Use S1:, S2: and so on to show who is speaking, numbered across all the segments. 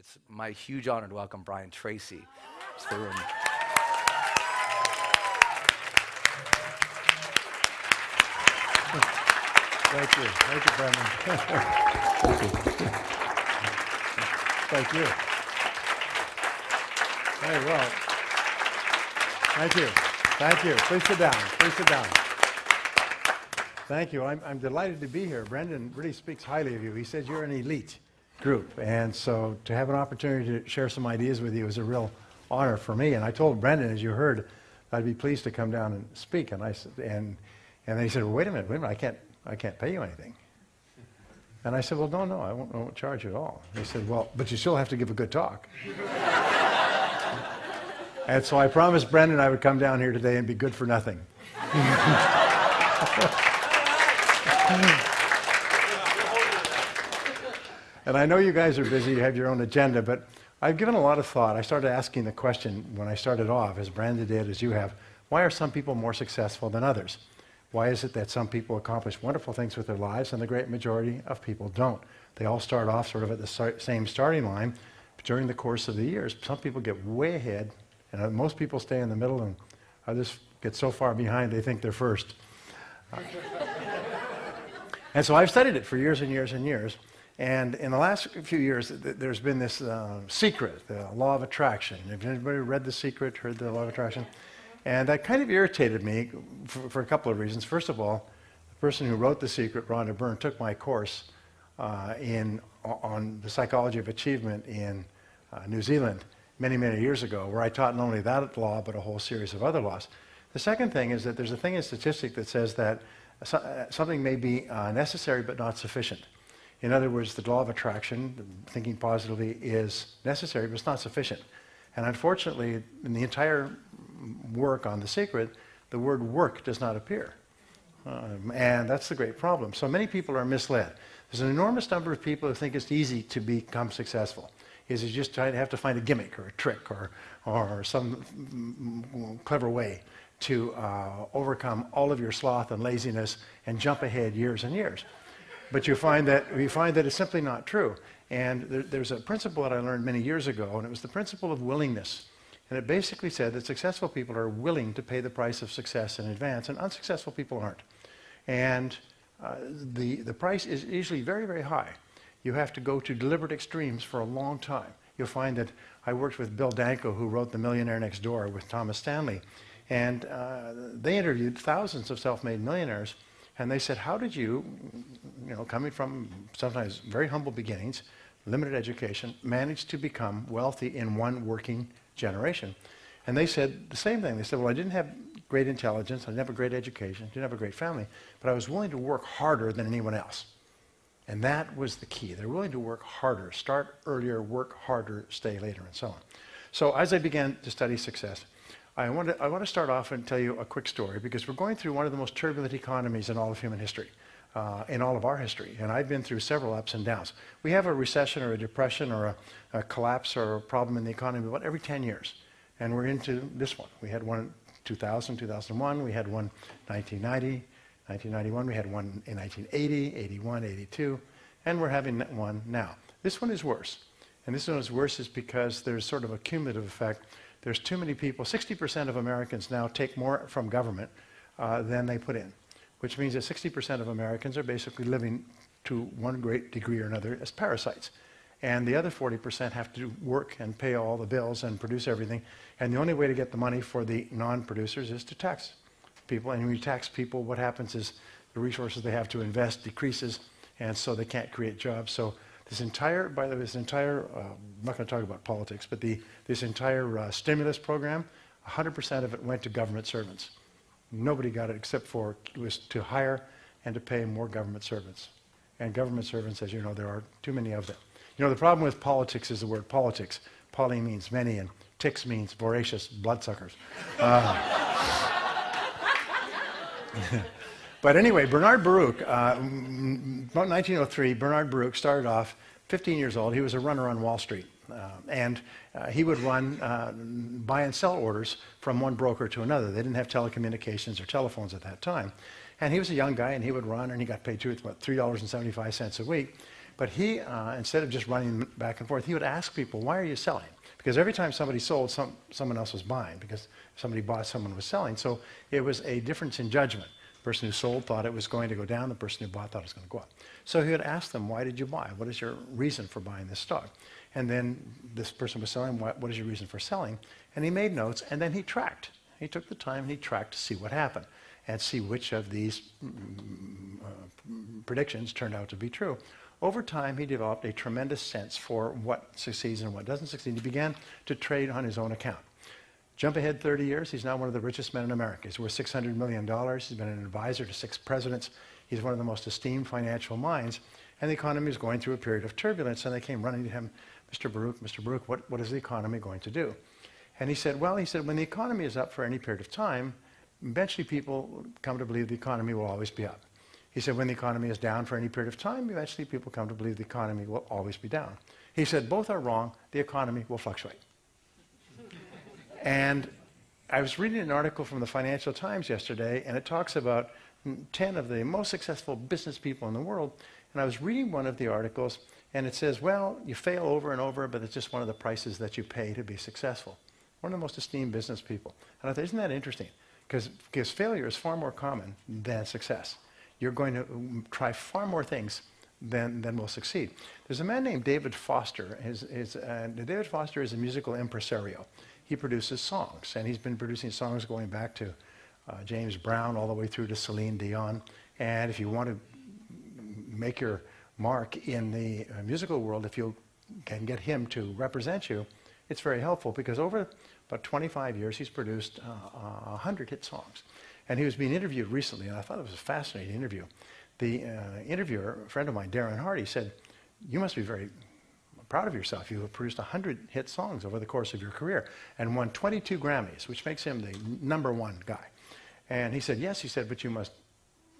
S1: It's my huge honor to welcome Brian Tracey to the room.
S2: Thank you. Thank you, Brendan. Thank you. Very well. Thank you. Thank you. Please sit down. Please sit down. Thank you. I'm delighted to be here. Brendan really speaks highly of you. He says you're an elite group. And so to have an opportunity to share some ideas with you is a real honor for me. And I told Brendan, as you heard, I'd be pleased to come down and speak. And then he said, well, wait a minute, I can't pay you anything. And I said, well, no, I won't charge you at all. He said, well, but you still have to give a good talk. And so I promised Brendan I would come down here today and be good for nothing. And I know you guys are busy, you have your own agenda, but I've given a lot of thought. I started asking the question when I started off, as Brandon did, as you have, why are some people more successful than others? Why is it that some people accomplish wonderful things with their lives and the great majority of people don't? They all start off sort of at the same starting line, but during the course of the years, some people get way ahead, and most people stay in the middle, and others get so far behind they think they're first. And so I've studied it for years and years and years. And in the last few years, there's been this secret, the law of attraction. Have anybody read The Secret, heard the law of attraction? And that kind of irritated me for a couple of reasons. First of all, the person who wrote The Secret, Rhonda Byrne, took my course on the psychology of achievement in New Zealand many, many years ago, where I taught not only that law, but a whole series of other laws. The second thing is that there's a thing in statistics that says that something may be necessary but not sufficient. In other words, the law of attraction, thinking positively, is necessary, but it's not sufficient. And unfortunately, in the entire work on The Secret, the word work does not appear. And that's the great problem. So many people are misled. There's an enormous number of people who think it's easy to become successful. Is you just have to find a gimmick or a trick or some clever way to overcome all of your sloth and laziness and jump ahead years and years. But you find that it's simply not true. And there's a principle that I learned many years ago, and it was the principle of willingness. And it basically said that successful people are willing to pay the price of success in advance, and unsuccessful people aren't. And the price is usually very, very high. You have to go to deliberate extremes for a long time. You'll find that I worked with Bill Danko, who wrote The Millionaire Next Door with Thomas Stanley, and they interviewed thousands of self-made millionaires, and they said, how did you, coming from sometimes very humble beginnings, limited education, manage to become wealthy in one working generation? And they said the same thing. They said, well, I didn't have great intelligence, I didn't have a great education, didn't have a great family, but I was willing to work harder than anyone else. And that was the key. They're willing to work harder, start earlier, work harder, stay later, and so on. So as I began to study success, I want to start off and tell you a quick story, because we're going through one of the most turbulent economies in all of human history, in all of our history. And I've been through several ups and downs. We have a recession or a depression or a collapse or a problem in the economy about every 10 years. And we're into this one. We had one in 2000, 2001. We had one in 1990, 1991. We had one in 1980, 81, 82. And we're having one now. This one is worse. And this one is worse is because there's sort of a cumulative effect. There's too many people. 60% of Americans now take more from government than they put in, which means that 60% of Americans are basically living to one great degree or another as parasites. And the other 40% have to work and pay all the bills and produce everything. And the only way to get the money for the non-producers is to tax people. And when you tax people, what happens is the resources they have to invest decreases, and so they can't create jobs. So this entire, by the way, I'm not going to talk about politics, but this entire stimulus program, 100% of it went to government servants. Nobody got it except for it was to hire and to pay more government servants. And government servants, as you know, there are too many of them. You know, the problem with politics is the word politics. Poly means many, and ticks means voracious bloodsuckers. But anyway, Bernard Baruch, about 1903, Bernard Baruch started off 15 years old. He was a runner on Wall Street. And he would run buy and sell orders from one broker to another. They didn't have telecommunications or telephones at that time. And he was a young guy, and he would run, and he got paid $3.75 a week. But he, instead of just running back and forth, he would ask people, why are you selling? Because every time somebody sold, someone else was buying. Because if somebody bought, someone was selling. So it was a difference in judgment. The person who sold thought it was going to go down. The person who bought thought it was going to go up. So he would ask them, why did you buy? What is your reason for buying this stock? And then this person was selling, what is your reason for selling? And he made notes, and then he tracked. He took the time and he tracked to see what happened and see which of these predictions turned out to be true. Over time, he developed a tremendous sense for what succeeds and what doesn't succeed. He began to trade on his own account. Jump ahead 30 years, he's now one of the richest men in America. He's worth $600 million. He's been an advisor to 6 presidents. He's one of the most esteemed financial minds. And the economy is going through a period of turbulence, and they came running to him, Mr. Baruch, what is the economy going to do? And he said, well, when the economy is up for any period of time, eventually people come to believe the economy will always be up. He said, when the economy is down for any period of time, eventually people come to believe the economy will always be down. He said, both are wrong. The economy will fluctuate. And I was reading an article from the Financial Times yesterday, and it talks about 10 of the most successful business people in the world. And I was reading one of the articles, and it says, well, you fail over and over, but it's just one of the prices that you pay to be successful. One of the most esteemed business people. And I thought, isn't that interesting? Because failure is far more common than success. You're going to try far more things than will succeed. There's a man named David Foster. David Foster is a musical impresario. He produces songs, and he's been producing songs going back to James Brown all the way through to Celine Dion. And if you want to make your mark in the musical world, if you can get him to represent you, it's very helpful, because over about 25 years, he's produced 100 hit songs. And he was being interviewed recently, and I thought it was a fascinating interview. The interviewer, a friend of mine, Darren Hardy, said, you must be very proud of yourself. You have produced 100 hit songs over the course of your career and won 22 Grammys, which makes him the #1 guy. And he said, yes, he said, but you must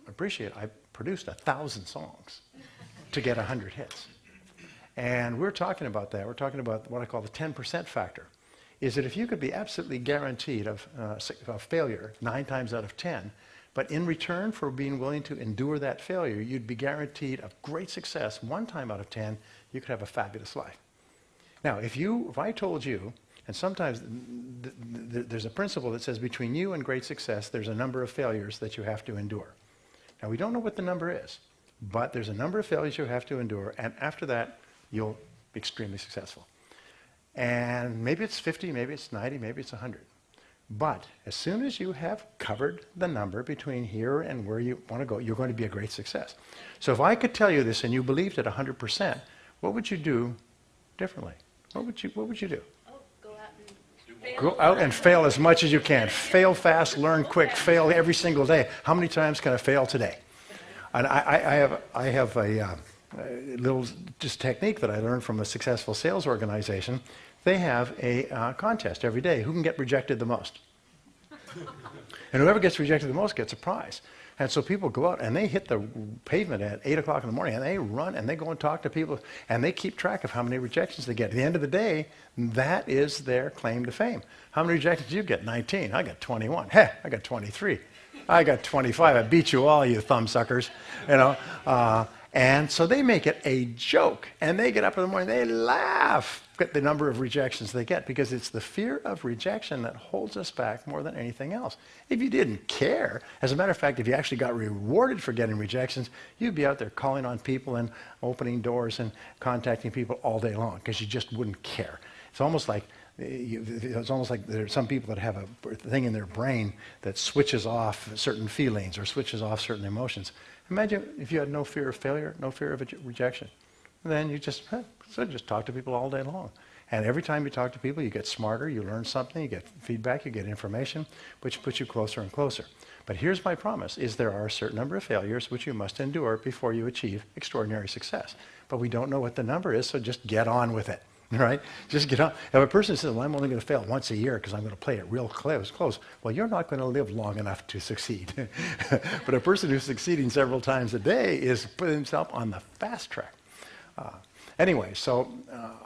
S2: appreciate I produced 1,000 songs to get 100 hits. And we're talking about that. We're talking about what I call the 10% factor. Is that if you could be absolutely guaranteed of failure 9 times out of 10, but in return for being willing to endure that failure, you'd be guaranteed of great success 1 time out of 10, you could have a fabulous life. Now, if I told you, and sometimes there's a principle that says between you and great success, there's a number of failures that you have to endure. Now, we don't know what the number is, but there's a number of failures you have to endure, and after that, you'll be extremely successful. And maybe it's 50, maybe it's 90, maybe it's 100. But as soon as you have covered the number between here and where you want to go, you're going to be a great success. So if I could tell you this and you believed it 100%, what would you do differently? What would you do?
S3: Oh, go out and fail.
S2: Go out and fail as much as you can. Fail fast, learn quick, fail every single day. How many times can I fail today? And I have a little just technique that I learned from a successful sales organization. They have a contest every day. Who can get rejected the most? And whoever gets rejected the most gets a prize. And so people go out and they hit the pavement at 8 o'clock in the morning, and they run and they go and talk to people, and they keep track of how many rejections they get. At the end of the day, that is their claim to fame. How many rejections did you get? 19. I got 21. Hey, I got 23. I got 25. I beat you all, you thumbsuckers. You know. And so they make it a joke, and they get up in the morning, they laugh at the number of rejections they get, because it's the fear of rejection that holds us back more than anything else. If you didn't care, as a matter of fact, if you actually got rewarded for getting rejections, you'd be out there calling on people and opening doors and contacting people all day long, because you just wouldn't care. It's almost like there are some people that have a thing in their brain that switches off certain feelings or switches off certain emotions. Imagine if you had no fear of failure, no fear of rejection. Then you just talk to people all day long. And every time you talk to people, you get smarter, you learn something, you get feedback, you get information, which puts you closer and closer. But here's my promise, is there are a certain number of failures which you must endure before you achieve extraordinary success. But we don't know what the number is, so just get on with it. Right? Just get on. If a person says, well, I'm only going to fail once a year because I'm going to play it real close, well, you're not going to live long enough to succeed. But a person who's succeeding several times a day is putting himself on the fast track. Anyway, so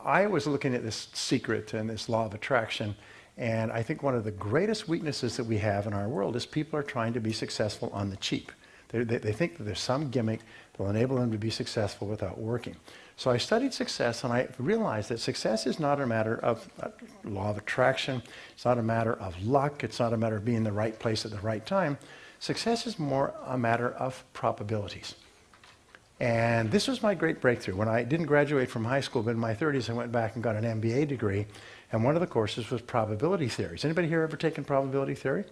S2: I was looking at this secret and this law of attraction, and I think one of the greatest weaknesses that we have in our world is people are trying to be successful on the cheap. They think that there's some gimmick that will enable them to be successful without working. So I studied success, and I realized that success is not a matter of law of attraction. It's not a matter of luck. It's not a matter of being in the right place at the right time. Success is more a matter of probabilities. And this was my great breakthrough. When I didn't graduate from high school, but in my 30s, I went back and got an MBA degree, and one of the courses was probability theories. Anybody here ever taken probability theory?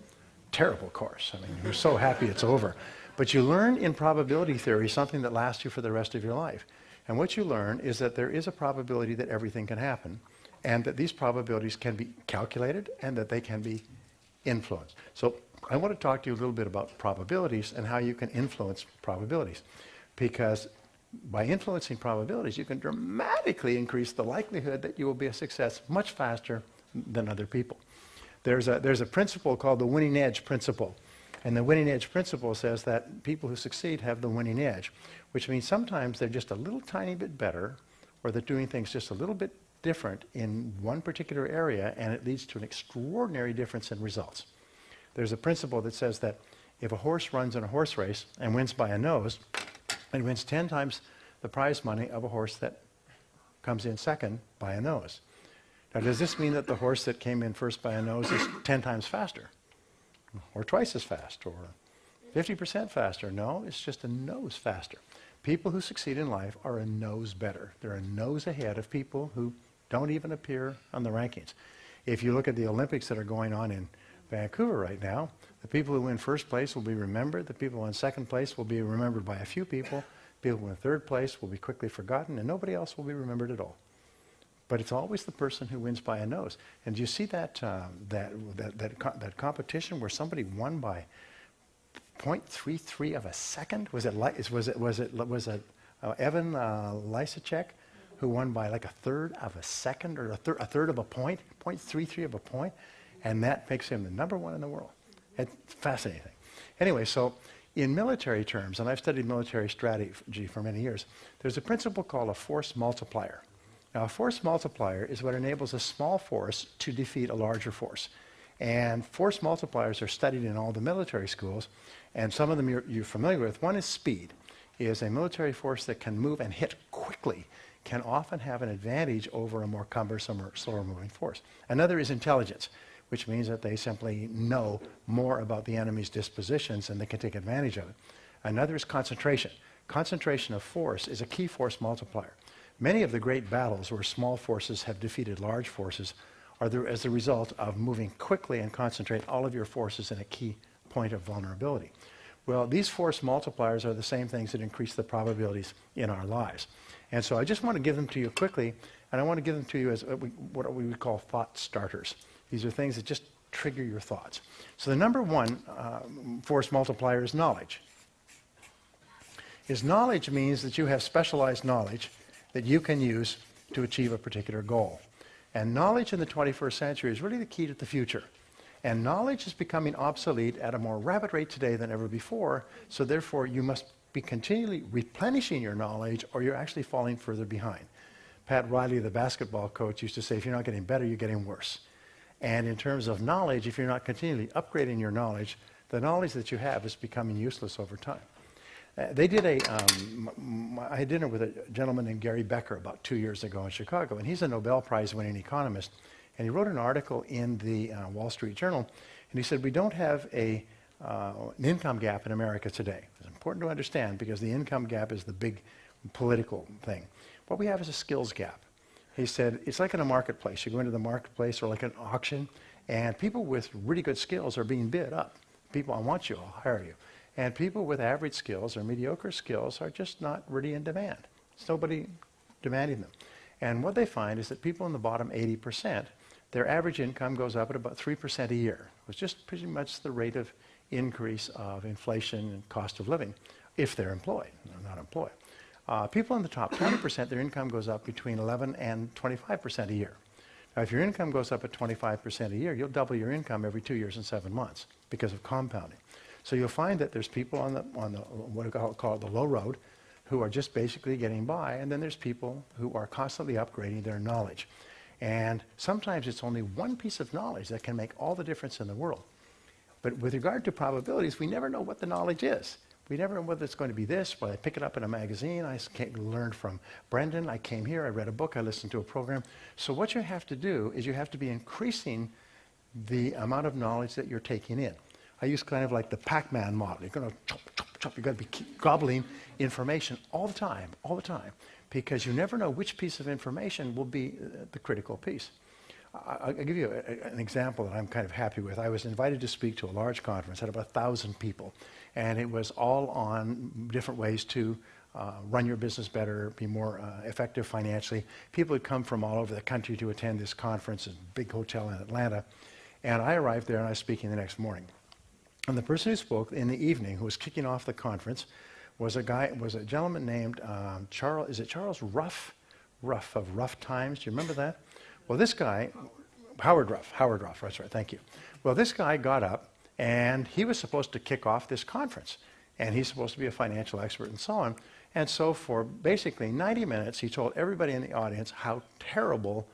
S2: Terrible course. I mean, you're so happy it's over. But you learn in probability theory something that lasts you for the rest of your life. And what you learn is that there is a probability that everything can happen, and that these probabilities can be calculated and that they can be influenced. So I want to talk to you a little bit about probabilities and how you can influence probabilities. Because by influencing probabilities, you can dramatically increase the likelihood that you will be a success much faster than other people. There's a principle called the winning edge principle. And the winning edge principle says that people who succeed have the winning edge, which means sometimes they're just a little tiny bit better, or they're doing things just a little bit different in one particular area, and it leads to an extraordinary difference in results. There's a principle that says that if a horse runs in a horse race and wins by a nose, it wins 10 times the prize money of a horse that comes in second by a nose. Now, does this mean that the horse that came in first by a nose is 10 times faster? Or twice as fast, or 50% faster? No, it's just a nose faster. People who succeed in life are a nose better. They're a nose ahead of people who don't even appear on the rankings. If you look at the Olympics that are going on in Vancouver right now, the people who win first place will be remembered. The people who win second place will be remembered by a few people. People who win third place will be quickly forgotten, and nobody else will be remembered at all. But it's always the person who wins by a nose. And do you see that competition where somebody won by 0.33 of a second? Was it Evan Lysacek who won by like a third of a second, or a third of a point, 0.33 of a point, and that makes him the #1 in the world. It's fascinating. Anyway, so in military terms, and I've studied military strategy for many years, there's a principle called a force multiplier. Now, a force multiplier is what enables a small force to defeat a larger force. And force multipliers are studied in all the military schools, and some of them you're familiar with. One is speed. Is a military force that can move and hit quickly can often have an advantage over a more cumbersome or slower moving force. Another is intelligence, which means that they simply know more about the enemy's dispositions and they can take advantage of it. Another is concentration. Concentration of force is a key force multiplier. Many of the great battles where small forces have defeated large forces are as a result of moving quickly and concentrate all of your forces in a key point of vulnerability. Well, these force multipliers are the same things that increase the probabilities in our lives. And so I just want to give them to you quickly, and I want to give them to you as what we would call thought starters. These are things that just trigger your thoughts. So the #1 force multiplier is knowledge. Knowledge means that you have specialized knowledge that you can use to achieve a particular goal. And knowledge in the 21st century is really the key to the future. And knowledge is becoming obsolete at a more rapid rate today than ever before, so therefore you must be continually replenishing your knowledge or you're actually falling further behind. Pat Riley, the basketball coach, used to say, if you're not getting better, you're getting worse. And in terms of knowledge, if you're not continually upgrading your knowledge, the knowledge that you have is becoming useless over time. I had dinner with a gentleman named Gary Becker about 2 years ago in Chicago, and he's a Nobel Prize-winning economist. And he wrote an article in the Wall Street Journal, and he said, we don't have an income gap in America today. It's important to understand because the income gap is the big political thing. What we have is a skills gap. He said, it's like in a marketplace. You go into the marketplace or like an auction, and people with really good skills are being bid up. People, I want you, I'll hire you. And people with average skills or mediocre skills are just not really in demand. There's nobody demanding them. And what they find is that people in the bottom 80%, their average income goes up at about 3% a year. It's just pretty much the rate of increase of inflation and cost of living if they're employed, they're not employed. People in the top 20%, their income goes up between 11 and 25% a year. Now, if your income goes up at 25% a year, you'll double your income every 2 years and 7 months because of compounding. So you'll find that there's people on the what I call the low road who are just basically getting by, and then there's people who are constantly upgrading their knowledge. And sometimes it's only one piece of knowledge that can make all the difference in the world. But with regard to probabilities, we never know what the knowledge is. We never know whether it's going to be this, but I pick it up in a magazine. I learned from Brendan. I came here. I read a book. I listened to a program. So what you have to do is you have to be increasing the amount of knowledge that you're taking in. I use kind of like the Pac-Man model. You're going to chop, chop, chop. You've got to be gobbling information all the time, because you never know which piece of information will be the critical piece. I'll give you an example that I'm kind of happy with. I was invited to speak to a large conference, had about 1,000 people, and it was all on different ways to run your business better, be more effective financially. People had come from all over the country to attend this conference, a big hotel in Atlanta, and I arrived there and I was speaking the next morning. And the person who spoke in the evening, who was kicking off the conference, was a gentleman named Charles Ruff of Rough Times. Do you remember that? Well, this guy, Howard Ruff, that's right, thank you. Well, this guy got up, and he was supposed to kick off this conference, and he's supposed to be a financial expert and so on. And so for basically 90 minutes, he told everybody in the audience how terrible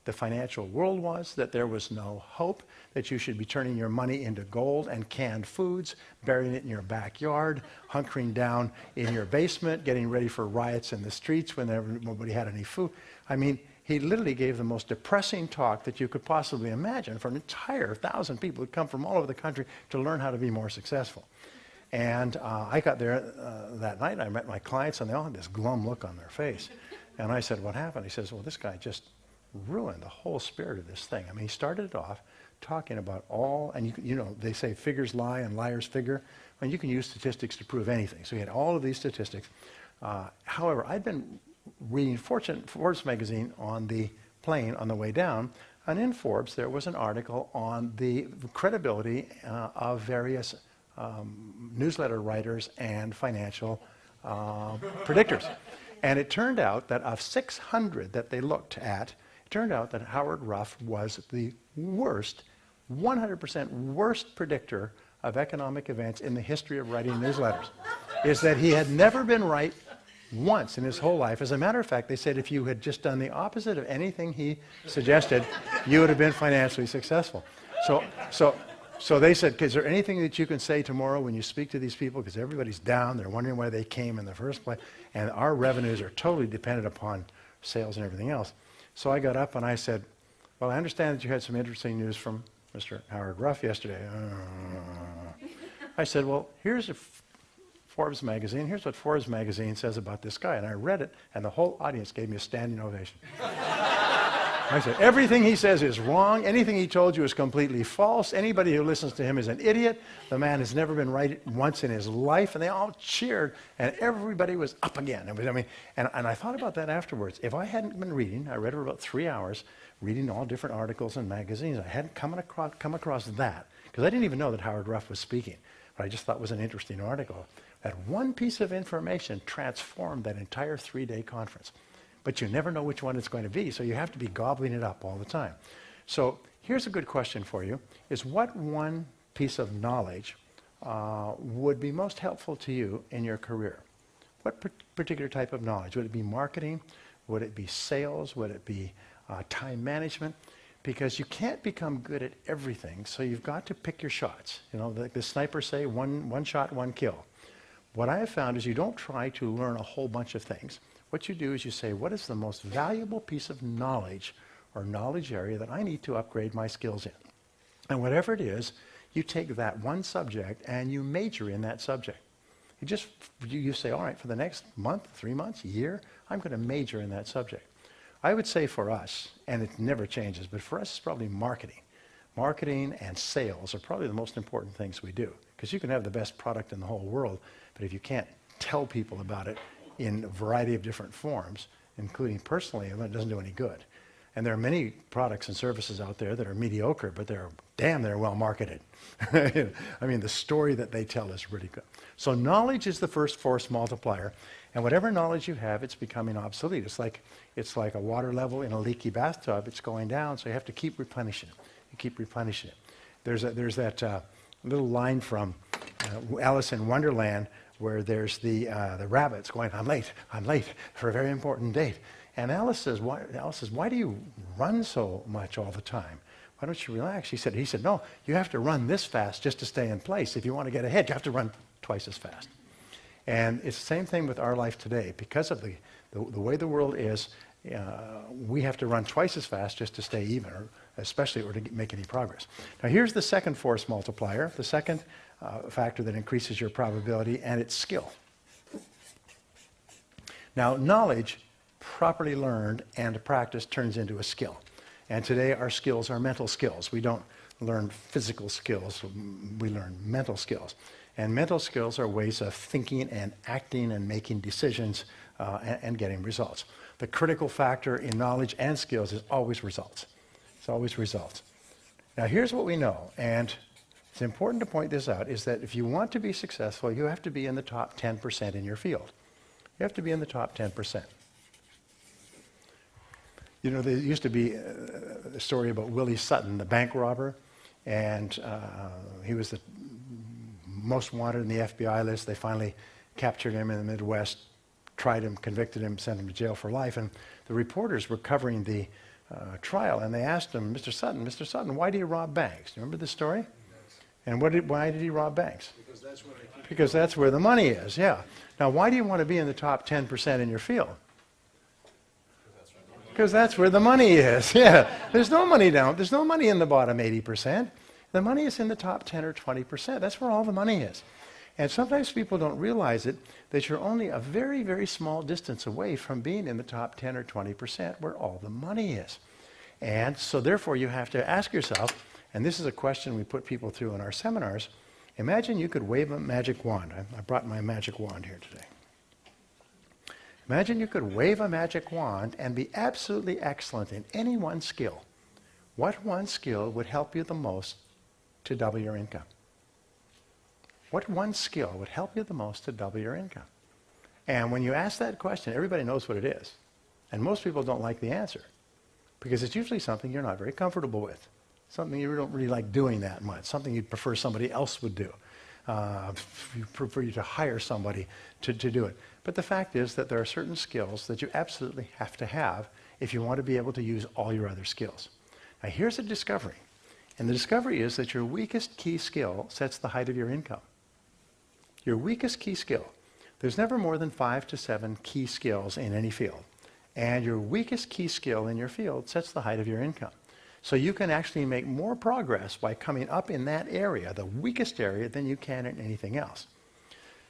S2: the financial world was, that there was no hope, that you should be turning your money into gold and canned foods, burying it in your backyard, hunkering down in your basement, getting ready for riots in the streets when nobody had any food. I mean, he literally gave the most depressing talk that you could possibly imagine for an entire 1,000 people who come from all over the country to learn how to be more successful. And I got there that night, and I met my clients, and they all had this glum look on their face. And I said, what happened? He says, well, this guy just ruined the whole spirit of this thing. I mean, he started it off talking about all, and you know, they say figures lie and liars figure. I mean, you can use statistics to prove anything. So he had all of these statistics. However, I'd been reading Forbes magazine on the plane on the way down, and in Forbes there was an article on the credibility of various newsletter writers and financial predictors. And it turned out that of 600 that they looked at, it turned out that Howard Ruff was the worst, 100% worst predictor of economic events in the history of writing newsletters. Is that he had never been right once in his whole life. As a matter of fact, they said if you had just done the opposite of anything he suggested, you would have been financially successful. So they said, is there anything that you can say tomorrow when you speak to these people? Because everybody's down, they're wondering why they came in the first place, and our revenues are totally dependent upon sales and everything else. So I got up and I said, well, I understand that you had some interesting news from Mr. Howard Ruff yesterday. I said, well, here's Forbes magazine. Here's what Forbes magazine says about this guy. And I read it, and the whole audience gave me a standing ovation. I said, everything he says is wrong. Anything he told you is completely false. Anybody who listens to him is an idiot. The man has never been right once in his life. And they all cheered, and everybody was up again. And I thought about that afterwards. If I hadn't been reading, I read for about 3 hours, reading all different articles and magazines. I hadn't come across that, because I didn't even know that Howard Ruff was speaking. But I just thought it was an interesting article. That one piece of information transformed that entire 3-day conference. But you never know which one it's going to be, so you have to be gobbling it up all the time. So here's a good question for you, is what one piece of knowledge would be most helpful to you in your career? What particular type of knowledge? Would it be marketing? Would it be sales? Would it be time management? Because you can't become good at everything, so you've got to pick your shots. You know, like the snipers say, one shot, one kill. What I have found is you don't try to learn a whole bunch of things. What you do is you say, what is the most valuable piece of knowledge or knowledge area that I need to upgrade my skills in? And whatever it is, you take that one subject and you major in that subject. You say, all right, for the next month, 3 months, year, I'm going to major in that subject. I would say for us, and it never changes, but for us it's probably marketing. Marketing and sales are probably the most important things we do, because you can have the best product in the whole world, but if you can't tell people about it in a variety of different forms, including personally, it doesn't do any good. And there are many products and services out there that are mediocre, but they're well marketed. I mean, the story that they tell is really good. So knowledge is the first force multiplier, and whatever knowledge you have, it's becoming obsolete. It's like a water level in a leaky bathtub. It's going down, so you have to keep replenishing it. You keep replenishing it. There's that little line from Alice in Wonderland where there's the rabbits going, I'm late for a very important date. And Alice says, why do you run so much all the time? Why don't you relax? He said, no, you have to run this fast just to stay in place. If you want to get ahead, you have to run twice as fast. And it's the same thing with our life today. Because of the way the world is, we have to run twice as fast just to stay even, or especially or to make any progress. Now here's the second force multiplier, the second factor that increases your probability, and it's skill. Now knowledge, properly learned and practiced, turns into a skill. And today our skills are mental skills. We don't learn physical skills, we learn mental skills. And mental skills are ways of thinking and acting and making decisions and getting results. The critical factor in knowledge and skills is always results. It's always results. Now here's what we know, and it's important to point this out, is that if you want to be successful, you have to be in the top 10% in your field. You have to be in the top 10%. You know, there used to be a story about Willie Sutton, the bank robber, and he was the most wanted in the FBI list. They finally captured him in the Midwest, tried him, convicted him, sent him to jail for life, and the reporters were covering the trial, and they asked him, Mr. Sutton, why do you rob banks? Do you remember this story? And why did he rob banks? Because that's where the money is, yeah. Now, why do you want to be in the top 10% in your field? Because that's where the money is, yeah. There's no money in the bottom 80%. The money is in the top 10 or 20%. That's where all the money is. And sometimes people don't realize it, that you're only a very, very small distance away from being in the top 10 or 20% where all the money is. And so therefore you have to ask yourself, and this is a question we put people through in our seminars, imagine you could wave a magic wand. I brought my magic wand here today. Imagine you could wave a magic wand and be absolutely excellent in any one skill. What one skill would help you the most to double your income? What one skill would help you the most to double your income? And when you ask that question, everybody knows what it is. And most people don't like the answer because it's usually something you're not very comfortable with, something you don't really like doing that much, something you'd prefer somebody else would do. You prefer you to hire somebody to do it. But the fact is that there are certain skills that you absolutely have to have if you want to be able to use all your other skills. Now here's a discovery. And the discovery is that your weakest key skill sets the height of your income. Your weakest key skill. There's never more than 5 to 7 key skills in any field. And your weakest key skill in your field sets the height of your income. So you can actually make more progress by coming up in that area, the weakest area, than you can in anything else.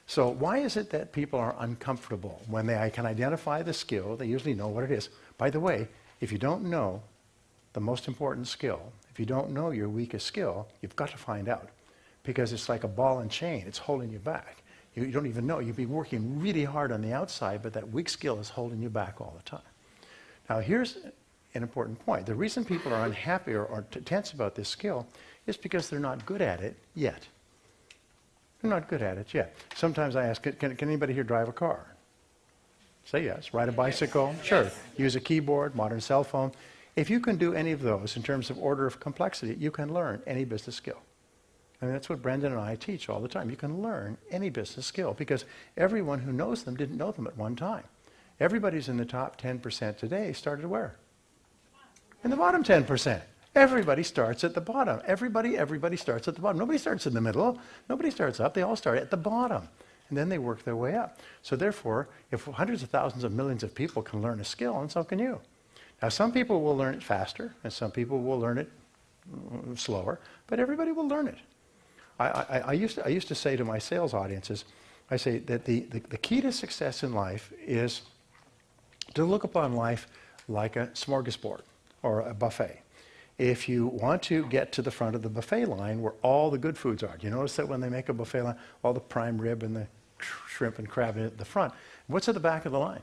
S2: So why is it that people are uncomfortable when they can identify the skill? They usually know what it is. By the way, if you don't know the most important skill, if you don't know your weakest skill, you've got to find out. Because it's like a ball and chain. It's holding you back. You don't even know. You'll be working really hard on the outside, but that weak skill is holding you back all the time. Now here's an important point. The reason people are unhappy or tense about this skill is because they're not good at it yet. They're not good at it yet. Sometimes I ask, can anybody here drive a car? Say yes. Ride a bicycle? Sure. Use a keyboard, modern cell phone. If you can do any of those in terms of order of complexity, you can learn any business skill. And that's what Brendan and I teach all the time. You can learn any business skill because everyone who knows them didn't know them at one time. Everybody's in the top 10% today started where? In the bottom 10%. Everybody starts at the bottom. Everybody starts at the bottom. Nobody starts in the middle. Nobody starts up. They all start at the bottom. And then they work their way up. So therefore, if hundreds of thousands of millions of people can learn a skill, and so can you. Now some people will learn it faster, and some people will learn it slower, but everybody will learn it. I used to say to my sales audiences, I say that the key to success in life is to look upon life like a smorgasbord or a buffet. If you want to get to the front of the buffet line where all the good foods are, do you notice that when they make a buffet line, all the prime rib and the shrimp and crab at the front, what's at the back of the line?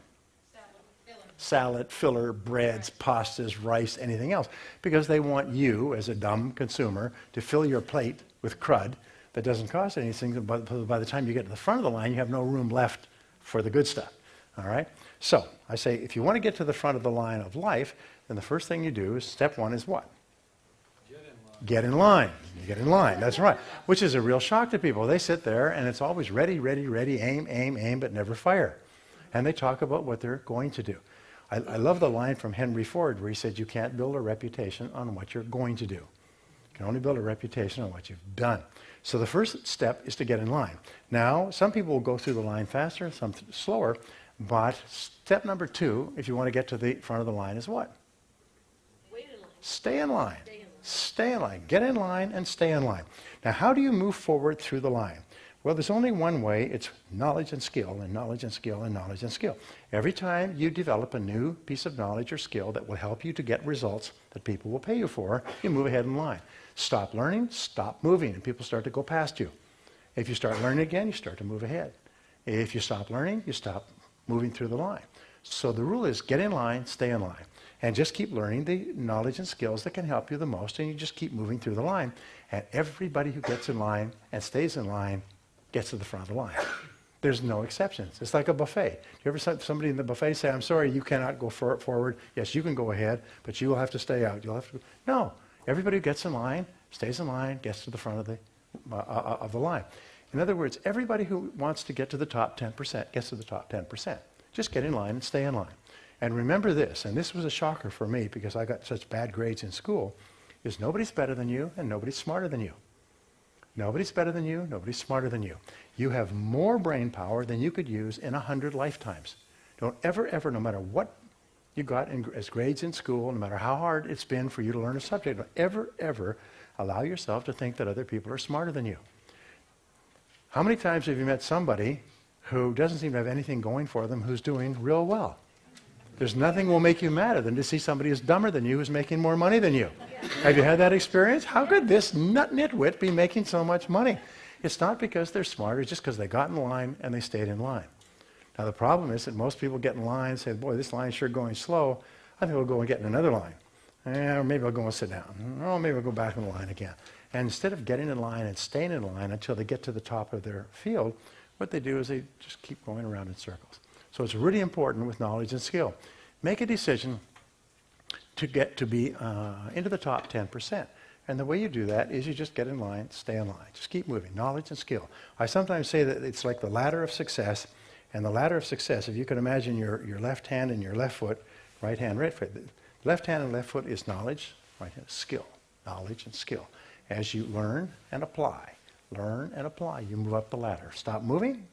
S2: Salad, filler, breads, pastas, rice, anything else. Because they want you, as a dumb consumer, to fill your plate with crud that doesn't cost anything, but by the time you get to the front of the line, you have no room left for the good stuff. All right? So, I say, if you want to get to the front of the line of life, then the first thing you do is, step one is what? Get in line. You get in line, that's right. Which is a real shock to people. They sit there and it's always ready, ready, ready, aim, aim, aim, but never fire. And they talk about what they're going to do. I love the line from Henry Ford where he said, you can't build a reputation on what you're going to do. can only build a reputation on what you've done. So the first step is to get in line. Now, some people will go through the line faster, some slower, but step number 2, if you want to get to the front of the line, is what?
S3: Wait in line.
S2: Stay in line.
S3: Stay in line.
S2: Stay in line. Get in line and stay in line. Now, how do you move forward through the line? Well, there's only one way. It's knowledge and skill, and knowledge and skill, and knowledge and skill. Every time you develop a new piece of knowledge or skill that will help you to get results that people will pay you for, you move ahead in line. Stop learning, stop moving, and people start to go past you. If you start learning again, you start to move ahead. If you stop learning, you stop moving through the line. So the rule is get in line, stay in line, and just keep learning the knowledge and skills that can help you the most, and you just keep moving through the line. And everybody who gets in line and stays in line gets to the front of the line. There's no exceptions. It's like a buffet. You ever saw somebody in the buffet say, I'm sorry, you cannot go forward. Yes, you can go ahead, but you will have to stay out. You'll have to. No. Everybody who gets in line, stays in line, gets to the front of the line. In other words, everybody who wants to get to the top 10% gets to the top 10%. Just get in line and stay in line. And remember this, and this was a shocker for me because I got such bad grades in school, is nobody's better than you and nobody's smarter than you. Nobody's better than you, nobody's smarter than you. You have more brain power than you could use in 100 lifetimes. Don't ever, no matter what you got as grades in school, no matter how hard it's been for you to learn a subject, don't ever allow yourself to think that other people are smarter than you. How many times have you met somebody who doesn't seem to have anything going for them who's doing real well? There's nothing will make you madder than to see somebody who's dumber than you who's making more money than you. Have you had that experience? How could this nitwit be making so much money? It's not because they're smart, it's just because they got in line and they stayed in line. Now the problem is that most people get in line and say, boy, this line's sure going slow. I think I'll go and get in another line. Or maybe I'll go and sit down. Or maybe I'll go back in the line again. And instead of getting in line and staying in line until they get to the top of their field, what they do is they just keep going around in circles. So it's really important with knowledge and skill. Make a decision to get to be into the top 10%. And the way you do that is you just get in line, stay in line. Just keep moving, knowledge and skill. I sometimes say that it's like the ladder of success. And the ladder of success, if you can imagine your left hand and your left foot, right hand, right foot. The left hand and left foot is knowledge, right hand is skill. Knowledge and skill. As you learn and apply, you move up the ladder. Stop moving,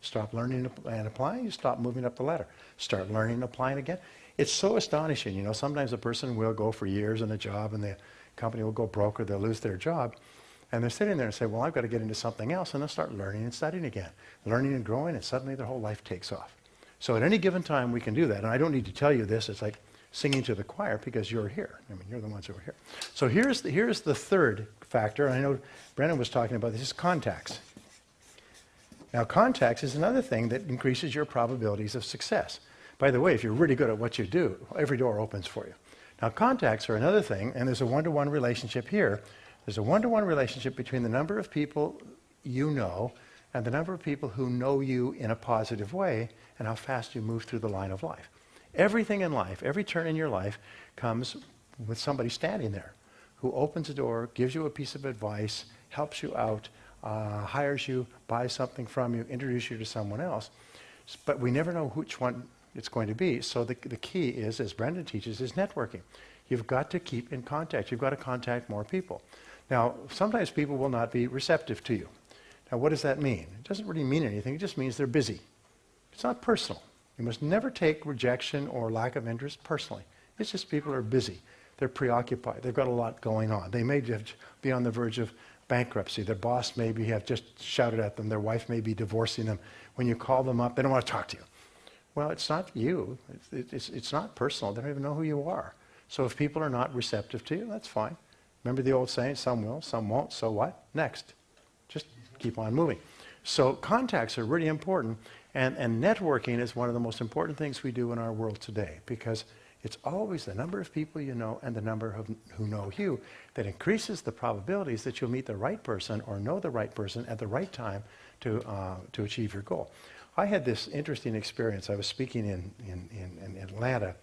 S2: stop learning and applying, you stop moving up the ladder. Start learning and applying again. It's so astonishing. You know, sometimes a person will go for years in a job and the company will go broke or they'll lose their job. And they're sitting there and say, well, I've got to get into something else. And they'll start learning and studying again. Learning and growing, and suddenly their whole life takes off. So at any given time, we can do that. And I don't need to tell you this. It's like singing to the choir because you're here. I mean, you're the ones who are here. So here's the third factor. And I know Brennan was talking about this, is contacts. Now, contacts is another thing that increases your probabilities of success. By the way, if you're really good at what you do, every door opens for you. Now, contacts are another thing, and there's a one-to-one relationship here. There's a one-to-one relationship between the number of people you know and the number of people who know you in a positive way and how fast you move through the line of life. Everything in life, every turn in your life comes with somebody standing there who opens a door, gives you a piece of advice, helps you out, hires you, buys something from you, introduces you to someone else. But we never know which one it's going to be. So the key is, as Brendan teaches, is networking. You've got to keep in contact. You've got to contact more people. Now, sometimes people will not be receptive to you. Now, what does that mean? It doesn't really mean anything. It just means they're busy. It's not personal. You must never take rejection or lack of interest personally. It's just people are busy. They're preoccupied. They've got a lot going on. They may be on the verge of bankruptcy. Their boss maybe have just shouted at them. Their wife may be divorcing them. When you call them up, they don't want to talk to you. Well, it's not you. It's not personal. They don't even know who you are. So if people are not receptive to you, that's fine. Remember the old saying, some will, some won't, so what? Next. Just keep on moving. So contacts are really important, and networking is one of the most important things we do in our world today, because it's always the number of people you know and the number of who know you that increases the probabilities that you'll meet the right person or know the right person at the right time to achieve your goal. I had this interesting experience. I was speaking in Atlanta,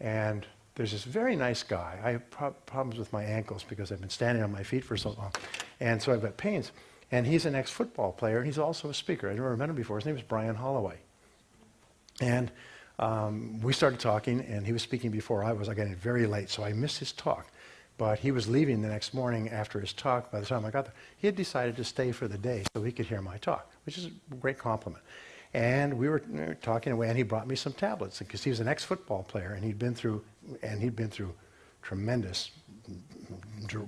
S2: and there's this very nice guy. I have problems with my ankles because I've been standing on my feet for so long, and so I've got pains. And he's an ex-football player, and he's also a speaker. I'd never met him before. His name is Brian Holloway. And we started talking, and he was speaking before I was. I got in very late, so I missed his talk. But he was leaving the next morning after his talk. By the time I got there, he had decided to stay for the day so he could hear my talk, which is a great compliment. And we were talking away, and he brought me some tablets because he was an ex-football player, and he'd been through tremendous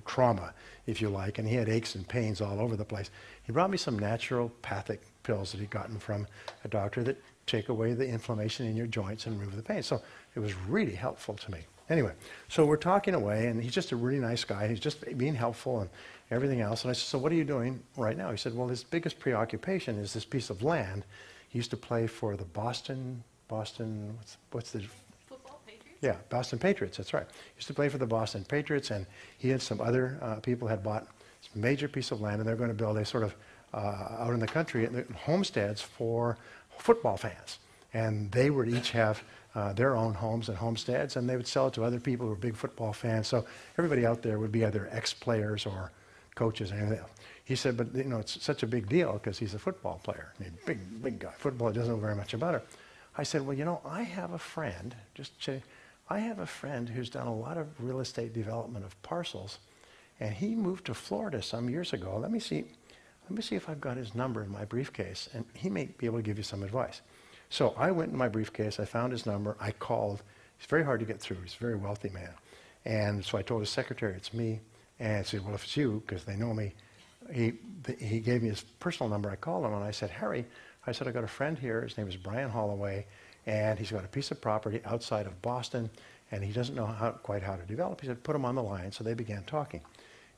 S2: trauma, if you like, and he had aches and pains all over the place. He brought me some naturopathic pills that he'd gotten from a doctor that take away the inflammation in your joints and remove the pain. So it was really helpful to me. Anyway, so we're talking away, and he's just a really nice guy. He's just being helpful and everything else. And I said, so what are you doing right now? He said, well, his biggest preoccupation is this piece of land. He used to play for the Boston, what's the...
S3: Football Patriots?
S2: Yeah, Boston Patriots, that's right. He used to play for the Boston Patriots, and he and some other people had bought this major piece of land, and they're going to build a sort of, out in the country, homesteads for football fans. And they would each have their own homes and homesteads, and they would sell it to other people who were big football fans. So everybody out there would be either ex-players or coaches and anything else. He said, but you know, it's such a big deal because he's a football player. I mean, big guy. Football doesn't know very much about it. I said, well, you know, I have a friend, I have a friend who's done a lot of real estate development of parcels, and he moved to Florida some years ago. Let me see if I've got his number in my briefcase, and he may be able to give you some advice. So I went in my briefcase, I found his number, I called. It's very hard to get through. He's a very wealthy man. And so I told his secretary, it's me. And he said, well, if it's you, because they know me, he gave me his personal number. I called him, and I said, Harry, I said, I got a friend here. His name is Brian Holloway, and he's got a piece of property outside of Boston, and he doesn't know quite how to develop. He said, put him on the line. So they began talking.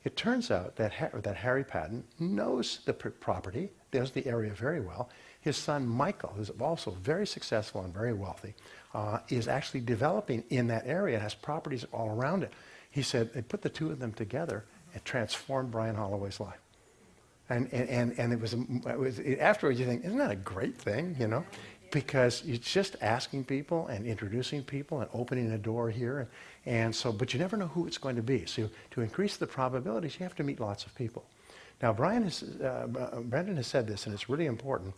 S2: It turns out that Harry Patton knows the property, knows the area very well. His son, Michael, who's also very successful and very wealthy, is actually developing in that area and has properties all around it. He said they put the two of them together and transformed Brian Holloway's life. And it was afterwards you think, isn't that a great thing, you know? Because it's just asking people and introducing people and opening a door here. And so, but you never know who it's going to be. So to increase the probabilities, you have to meet lots of people. Now, Brendan has said this, and it's really important,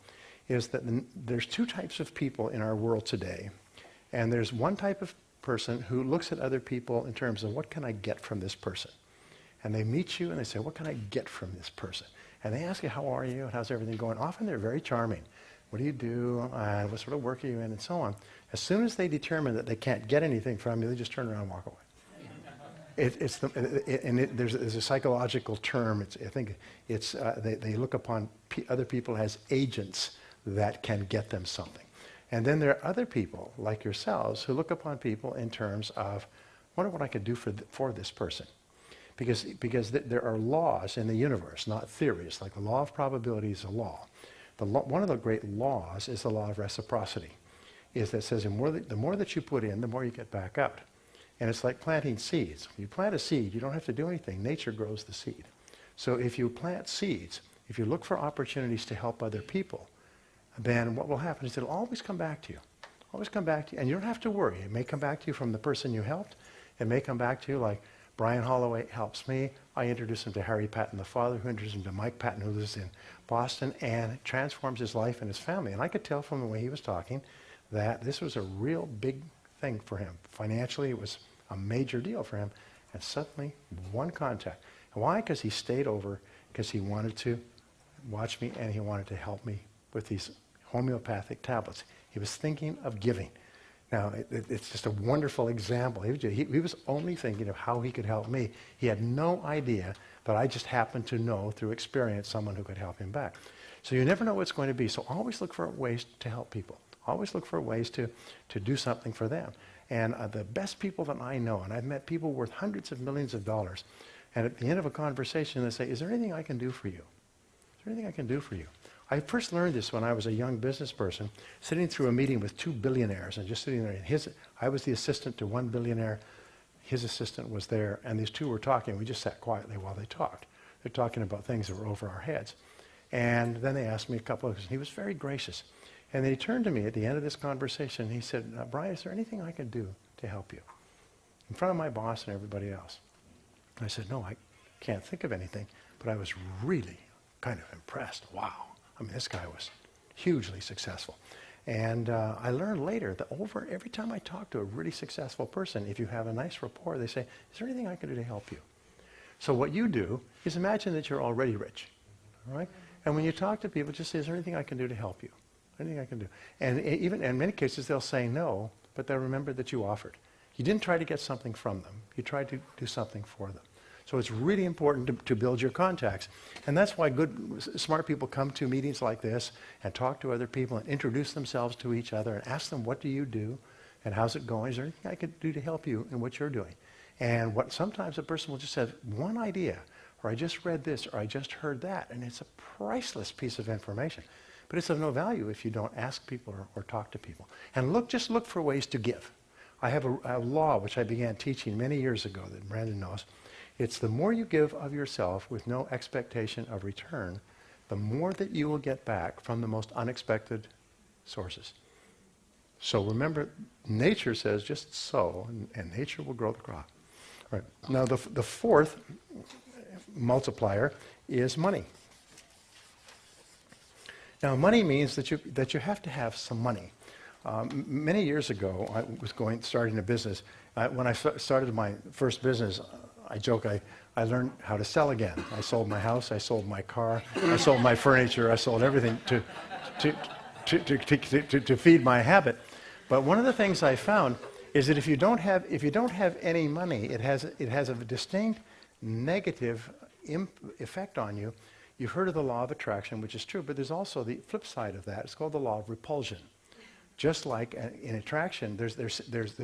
S2: is that there's two types of people in our world today. And there's one type of person who looks at other people in terms of what can I get from this person? And they meet you and they say, what can I get from this person? And they ask you, how are you? And how's everything going? Often they're very charming. What do you do? And what sort of work are you in? And so on. As soon as they determine that they can't get anything from you, they just turn around and walk away. There's a psychological term. I think they look upon other people as agents that can get them something. And then there are other people, like yourselves, who look upon people in terms of, wonder what I could do for this person. Because there are laws in the universe, not theories. Like the law of probability is a law. One of the great laws is the law of reciprocity. Is that says the more that you put in, the more you get back out. And it's like planting seeds. When you plant a seed, you don't have to do anything. Nature grows the seed. So if you plant seeds, if you look for opportunities to help other people, then what will happen is it'll always come back to you. Always come back to you. And you don't have to worry. It may come back to you from the person you helped. It may come back to you like Brian Holloway helps me. I introduce him to Harry Patton, the father, who introduced him to Mike Patton, who lives in Boston, and transforms his life and his family. And I could tell from the way he was talking that this was a real big thing for him. Financially, it was a major deal for him. And suddenly, one contact. And why? Because he stayed over, because he wanted to watch me and he wanted to help me with these homeopathic tablets. He was thinking of giving. Now, it's just a wonderful example. He was only thinking of how he could help me. He had no idea, but I just happened to know through experience someone who could help him back. So you never know what it's going to be. So always look for ways to help people. Always look for ways to do something for them. And the best people that I know, and I've met people worth hundreds of millions of dollars, and at the end of a conversation they say, is there anything I can do for you? Is there anything I can do for you? I first learned this when I was a young business person, sitting through a meeting with two billionaires and just sitting there. And I was the assistant to one billionaire. His assistant was there, and these two were talking. We just sat quietly while they talked. They're talking about things that were over our heads. And then they asked me a couple of questions. He was very gracious. And then he turned to me at the end of this conversation. He said, Brian, is there anything I can do to help you? In front of my boss and everybody else. I said, no, I can't think of anything. But I was really kind of impressed. Wow. I mean, this guy was hugely successful. And I learned later that every time I talk to a really successful person, if you have a nice rapport, they say, is there anything I can do to help you? So what you do is imagine that you're already rich, all right? And when you talk to people, just say, is there anything I can do to help you? Anything I can do? And even in many cases, they'll say no, but they'll remember that you offered. You didn't try to get something from them. You tried to do something for them. So it's really important to build your contacts. And that's why good, smart people come to meetings like this and talk to other people and introduce themselves to each other and ask them, what do you do? And how's it going? Is there anything I could do to help you in what you're doing? And what sometimes a person will just have one idea, or I just read this, or I just heard that, and it's a priceless piece of information. But it's of no value if you don't ask people or talk to people. And just look for ways to give. I have a law which I began teaching many years ago that Brandon knows. It's the more you give of yourself with no expectation of return, the more that you will get back from the most unexpected sources. So remember, nature says just sow, and nature will grow the crop. All right. Now the fourth multiplier is money. Now money means that you have to have some money. Many years ago, I was starting a business. When I started my first business, I joke, I learned how to sell again. I sold my house, I sold my car, I sold my furniture, I sold everything to feed my habit. But one of the things I found is that if you don't have any money, it has a distinct negative effect on you. You've heard of the law of attraction, which is true, but there's also the flip side of that. It's called the law of repulsion. Just like in attraction, there's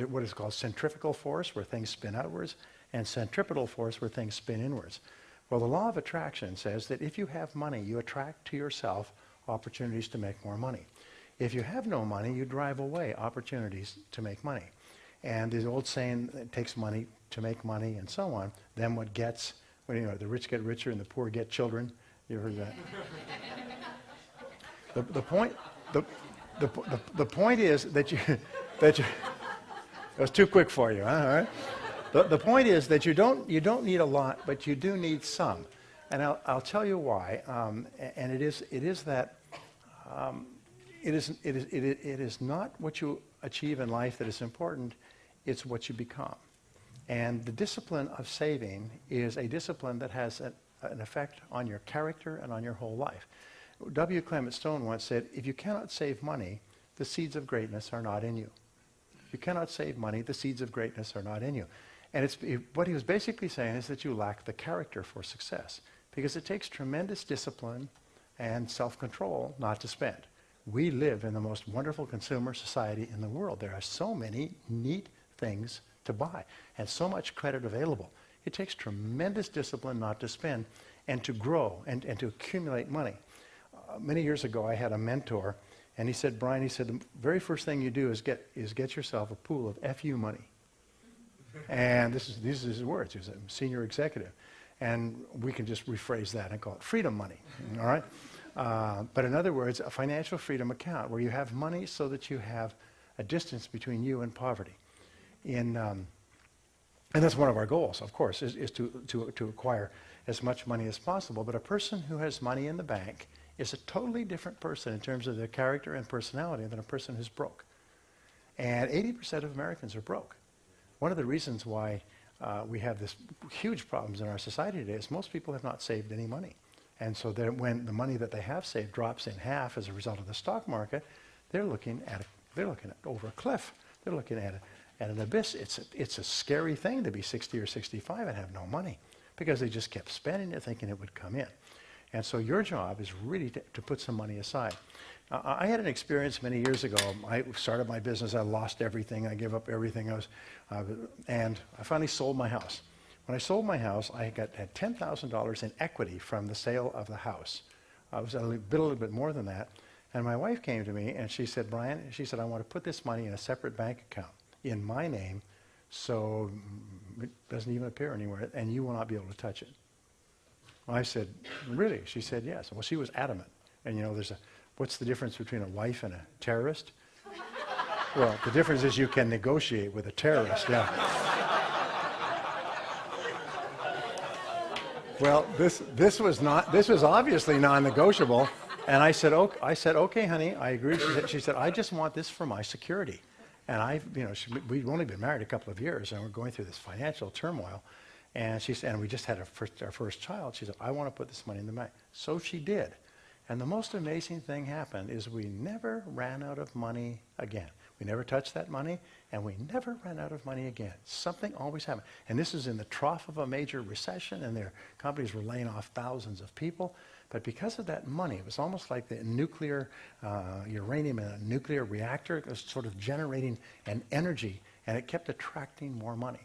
S2: what is called centrifugal force, where things spin outwards, and centripetal force, where things spin inwards. Well, the law of attraction says that if you have money, you attract to yourself opportunities to make more money. If you have no money, you drive away opportunities to make money. And the old saying, it takes money to make money, and so on. Then the rich get richer and the poor get children. You heard that? The point is that that was too quick for you, huh? All right. The point is that you don't need a lot, but you do need some, and I'll tell you why. And it is that it is not what you achieve in life that is important; it's what you become. And the discipline of saving is a discipline that has an effect on your character and on your whole life. W. Clement Stone once said, if you cannot save money, the seeds of greatness are not in you. If you cannot save money, the seeds of greatness are not in you. And what he was basically saying is that you lack the character for success, because it takes tremendous discipline and self-control not to spend. We live in the most wonderful consumer society in the world. There are so many neat things to buy and so much credit available. It takes tremendous discipline not to spend and to grow and to accumulate money. Many years ago, I had a mentor, and he said, Brian, the very first thing you do is get yourself a pool of FU money. And these are his words. He was a senior executive. And we can just rephrase that and call it freedom money, all right? But in other words, a financial freedom account where you have money so that you have a distance between you and poverty. And that's one of our goals, of course, is to acquire as much money as possible. But a person who has money in the bank is a totally different person in terms of their character and personality than a person who's broke. And 80% of Americans are broke. One of the reasons why we have this huge problems in our society today is most people have not saved any money. And so when the money that they have saved drops in half as a result of the stock market, they're looking at over a cliff. They're looking at an abyss. It's a scary thing to be 60 or 65 and have no money, because they just kept spending it thinking it would come in. And so your job is really to put some money aside. I had an experience many years ago. I started my business. I lost everything. I gave up everything. And I finally sold my house. When I sold my house, I had $10,000 in equity from the sale of the house. I was a little bit more than that. And my wife came to me and she said, Brian, I want to put this money in a separate bank account in my name, so it doesn't even appear anywhere, and you will not be able to touch it. I said, really? She said, yes. Well, she was adamant. And what's the difference between a wife and a terrorist? Well, the difference is you can negotiate with a terrorist, yeah. Well, this was obviously non-negotiable, and I said, okay, honey, I agree. She said, I just want this for my security. And we'd only been married a couple of years, and we're going through this financial turmoil. And she said, and we just had our first child. She said, I want to put this money in the bank. So she did. And the most amazing thing happened is we never ran out of money again. We never touched that money, and we never ran out of money again. Something always happened. And this is in the trough of a major recession, and their companies were laying off thousands of people. But because of that money, it was almost like the nuclear uranium in a nuclear reactor. It was sort of generating an energy, and it kept attracting more money.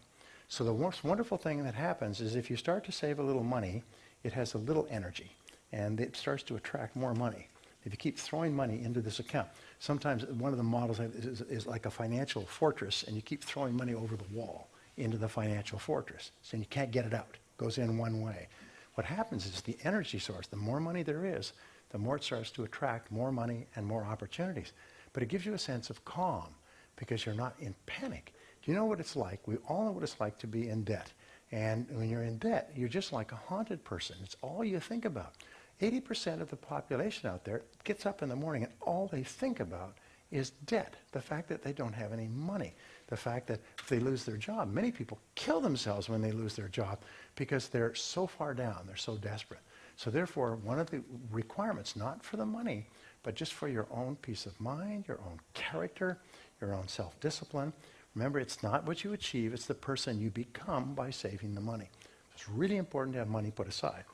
S2: So the most wonderful thing that happens is if you start to save a little money, it has a little energy, and it starts to attract more money. If you keep throwing money into this account, sometimes one of the models is like a financial fortress, and you keep throwing money over the wall into the financial fortress, so you can't get it out. It goes in one way. What happens is the energy source, the more money there is, the more it starts to attract more money and more opportunities. But it gives you a sense of calm because you're not in panic. Do you know what it's like? We all know what it's like to be in debt. And when you're in debt, you're just like a haunted person. It's all you think about. 80% of the population out there gets up in the morning and all they think about is debt. The fact that they don't have any money. The fact that if they lose their job, many people kill themselves when they lose their job because they're so far down, they're so desperate. So therefore, one of the requirements, not for the money, but just for your own peace of mind, your own character, your own self-discipline. Remember, it's not what you achieve, it's the person you become by saving the money. It's really important to have money put aside.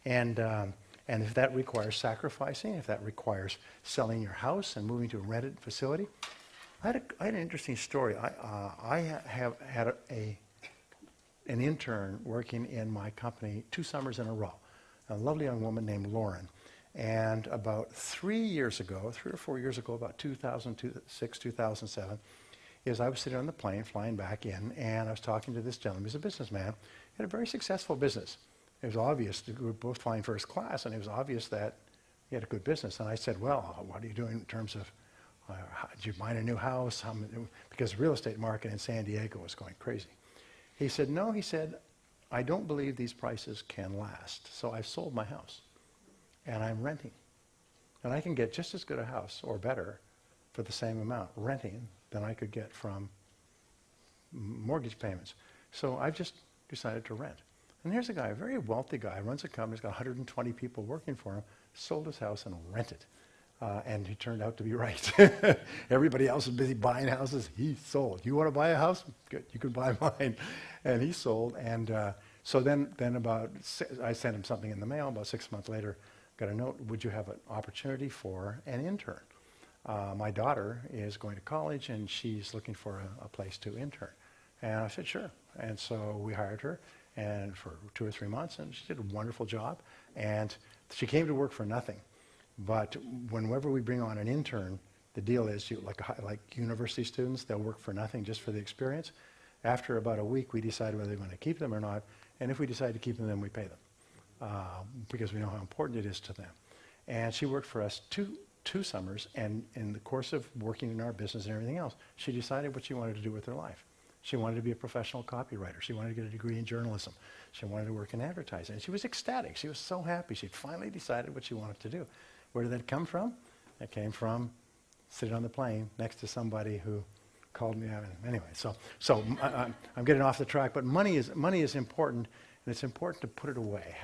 S2: And if that requires sacrificing, if that requires selling your house and moving to a rented facility. I had an interesting story. I have had an intern working in my company 2 summers in a row, a lovely young woman named Lauren. And about 3 or 4 years ago, about 2006, 2007, I was sitting on the plane flying back in, and I was talking to this gentleman. He's a businessman. He had a very successful business. It was obvious that we were both flying first class, and it was obvious that he had a good business. And I said, well, what are you doing in terms of, did you buy a new house? Because the real estate market in San Diego was going crazy. He said, no, he said, I don't believe these prices can last. So I've sold my house, and I'm renting. And I can get just as good a house, or better, for the same amount renting than I could get from mortgage payments. So I've just decided to rent. And here's a guy, a very wealthy guy, runs a company, he's got 120 people working for him, sold his house and rented. And he turned out to be right. Everybody else was busy buying houses. He sold. You want to buy a house? Good, you can buy mine. And he sold. And so then I sent him something in the mail. About 6 months later, got a note, would you have an opportunity for an intern? My daughter is going to college, and she's looking for a place to intern. And I said, sure. And so we hired her and for 2 or 3 months, and she did a wonderful job. And she came to work for nothing. But whenever we bring on an intern, the deal is, like university students, they'll work for nothing just for the experience. After about a week, we decide whether we want to keep them or not. And if we decide to keep them, then we pay them because we know how important it is to them. And she worked for us two summers, and in the course of working in our business and everything else, she decided what she wanted to do with her life. She wanted to be a professional copywriter. She wanted to get a degree in journalism. She wanted to work in advertising. And she was ecstatic. She was so happy. She finally decided what she wanted to do. Where did that come from? It came from sitting on the plane next to somebody who called me out. Anyway, so I'm getting off the track. But money is important, and it's important to put it away.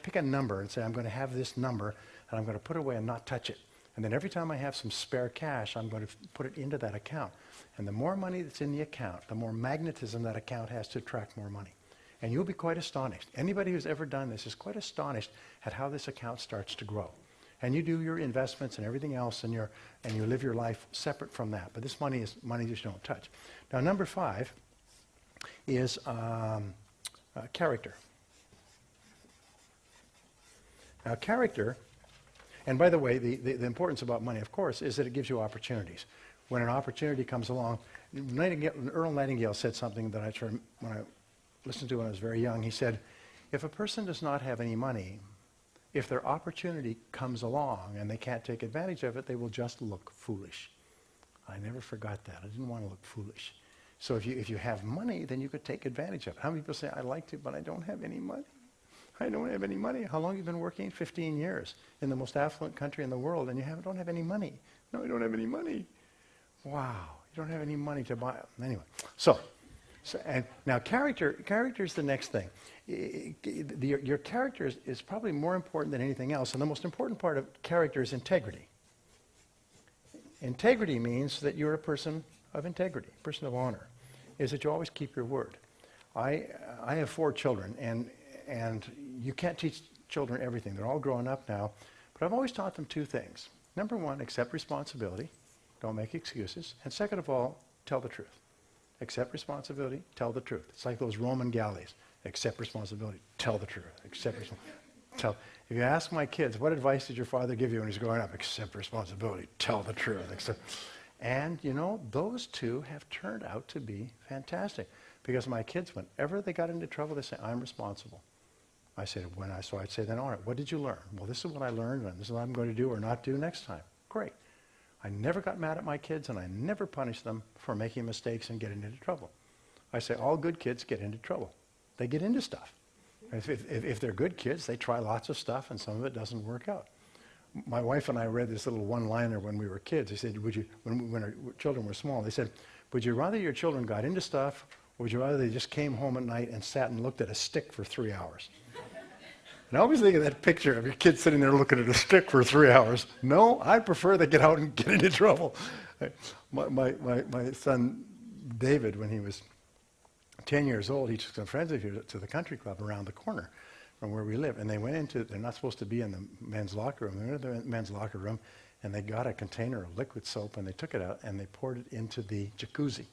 S2: Pick a number and say, I'm going to have this number, and I'm going to put it away and not touch it. And then every time I have some spare cash, I'm going to put it into that account. And the more money that's in the account, the more magnetism that account has to attract more money. And you'll be quite astonished. Anybody who's ever done this is quite astonished at how this account starts to grow. And you do your investments and everything else, and you live your life separate from that. But this money is money that you don't touch. Now, number 5 is character. Now, character, and by the way, the importance about money, of course, is that it gives you opportunities. When an opportunity comes along, Earl Nightingale said something that when I listened to when I was very young. He said, if a person does not have any money, if their opportunity comes along and they can't take advantage of it, they will just look foolish. I never forgot that. I didn't want to look foolish. So if you have money, then you could take advantage of it. How many people say, I'd like to, but I don't have any money? I don't have any money. How long have you been working? 15 years in the most affluent country in the world, and you don't have any money. No, I don't have any money. Wow, you don't have any money to buy it. Anyway, so So, and now character is the next thing. Your character is probably more important than anything else, and the most important part of character is integrity. Integrity means that you're a person of integrity, a person of honor, is that you always keep your word. I have 4 children, and you can't teach children everything. They're all grown up now, but I've always taught them 2 things. Number 1, accept responsibility. Don't make excuses. And second of all, tell the truth. Accept responsibility, tell the truth. It's like those Roman galleys. Accept responsibility, tell the truth. Accept responsibility. If you ask my kids, what advice did your father give you when he was growing up? Accept responsibility, tell the truth. And, you know, those 2 have turned out to be fantastic. Because my kids, whenever they got into trouble, they say, I'm responsible. I said, so I'd say, then all right, what did you learn? Well, this is what I learned, and this is what I'm going to do or not do next time. Great. I never got mad at my kids, and I never punished them for making mistakes and getting into trouble. I say all good kids get into trouble. They get into stuff. If they're good kids, they try lots of stuff, and some of it doesn't work out. My wife and I read this little one-liner when we were kids. They said, when our children were small, they said, would you rather your children got into stuff, or would you rather they just came home at night and sat and looked at a stick for 3 hours? And I always think of that picture of your kid sitting there looking at a stick for 3 hours. No, I'd prefer they get out and get into trouble. My son David, when he was 10 years old, he took some friends of his to the country club around the corner from where we live. And they went into, they're not supposed to be in the men's locker room. They went into the men's locker room, and they got a container of liquid soap, and they took it out, and they poured it into the jacuzzi.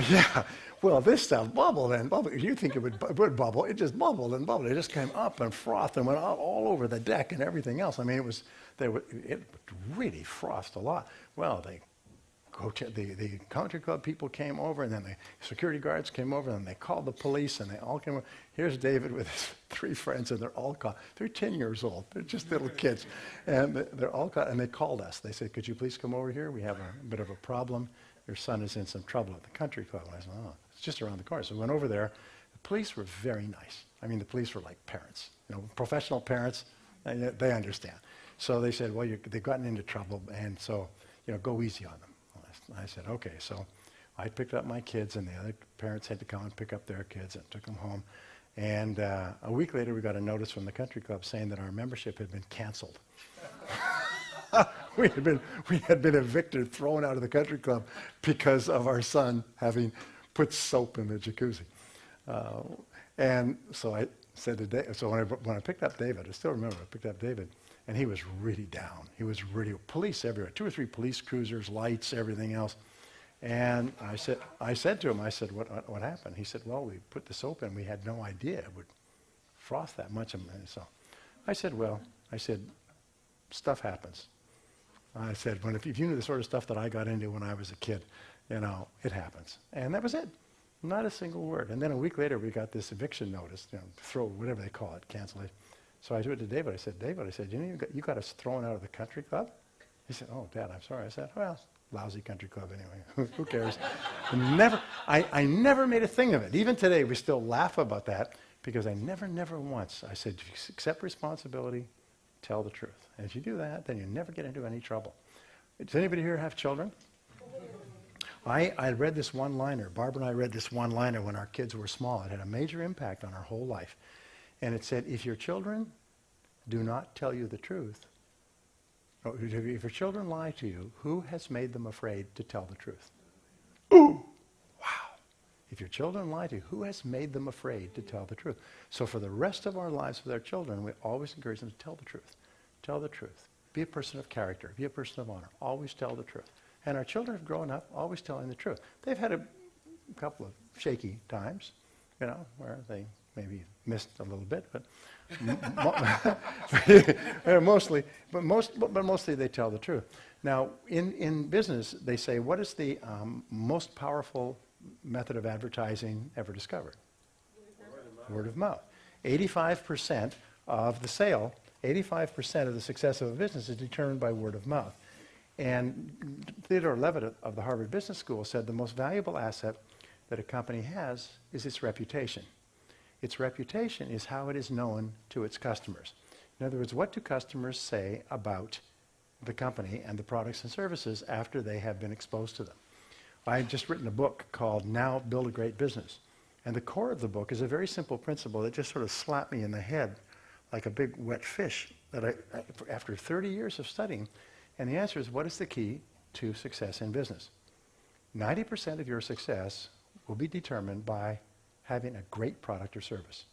S2: Yeah, well, this stuff bubbled and bubbled. You think it would bubble. It just bubbled and bubbled. It just came up and frothed and went all over the deck and everything else. I mean, it really frothed a lot. Well, the country club people came over, and then the security guards came over, and they called the police, and they all came over. Here's David with his 3 friends, and they're all caught. They're 10 years old. They're just little kids. And they're all caught, and they called us. They said, could you please come over here? We have a bit of a problem. Your son is in some trouble at the country club. And I said, oh, it's just around the corner. So we went over there. The police were very nice. I mean, the police were like parents, you know, professional parents. They understand. So they said, well, they've gotten into trouble, and so, you know, go easy on them. I said, okay. So I picked up my kids, and the other parents had to come and pick up their kids and took them home. And a week later, we got a notice from the country club saying that our membership had been canceled. We had been evicted, thrown out of the country club because of our son having put soap in the jacuzzi. And so I said to David, so when I picked up David, I still remember I picked up David, and he was really down. He was really, police everywhere, 2 or 3 police cruisers, lights, everything else. And I said to him, I said, what happened? He said, well, we put the soap in. We had no idea it would froth that much. And so I said, stuff happens. I said, if you knew the sort of stuff that I got into when I was a kid, you know, it happens. And that was it. Not a single word. And then a week later, we got this eviction notice, you know, whatever they call it, cancellation. So I went to David. I said, you got us thrown out of the country club? He said, oh, Dad, I'm sorry. I said, well, lousy country club anyway. Who cares? I never made a thing of it. Even today, we still laugh about that because I never once, I said, accept responsibility, tell the truth. And if you do that, then you never get into any trouble. Does anybody here have children? I read this one-liner. Barbara and I read this one-liner when our kids were small. It had a major impact on our whole life. And it said, if your children do not tell you the truth, or if your children lie to you, who has made them afraid to tell the truth? Ooh! Wow. If your children lie to you, who has made them afraid to tell the truth? So for the rest of our lives with our children, we always encourage them to tell the truth. Tell the truth. Be a person of character. Be a person of honor. Always tell the truth. And our children have grown up always telling the truth. They've had a couple of shaky times, you know, where they maybe missed a little bit, but mostly they tell the truth. Now, in business, they say, what is the most powerful method of advertising ever discovered? Word of mouth. 85% of the sale, 85% of the success of a business is determined by word of mouth. And Theodore Levitt of the Harvard Business School said the most valuable asset that a company has is its reputation. Its reputation is how it is known to its customers. In other words, what do customers say about the company and the products and services after they have been exposed to them? I've just written a book called Now Build a Great Business. And the core of the book is a very simple principle that just sort of slapped me in the head like a big wet fish that after 30 years of studying. And the answer is, what is the key to success in business? 90% of your success will be determined by having a great product or service.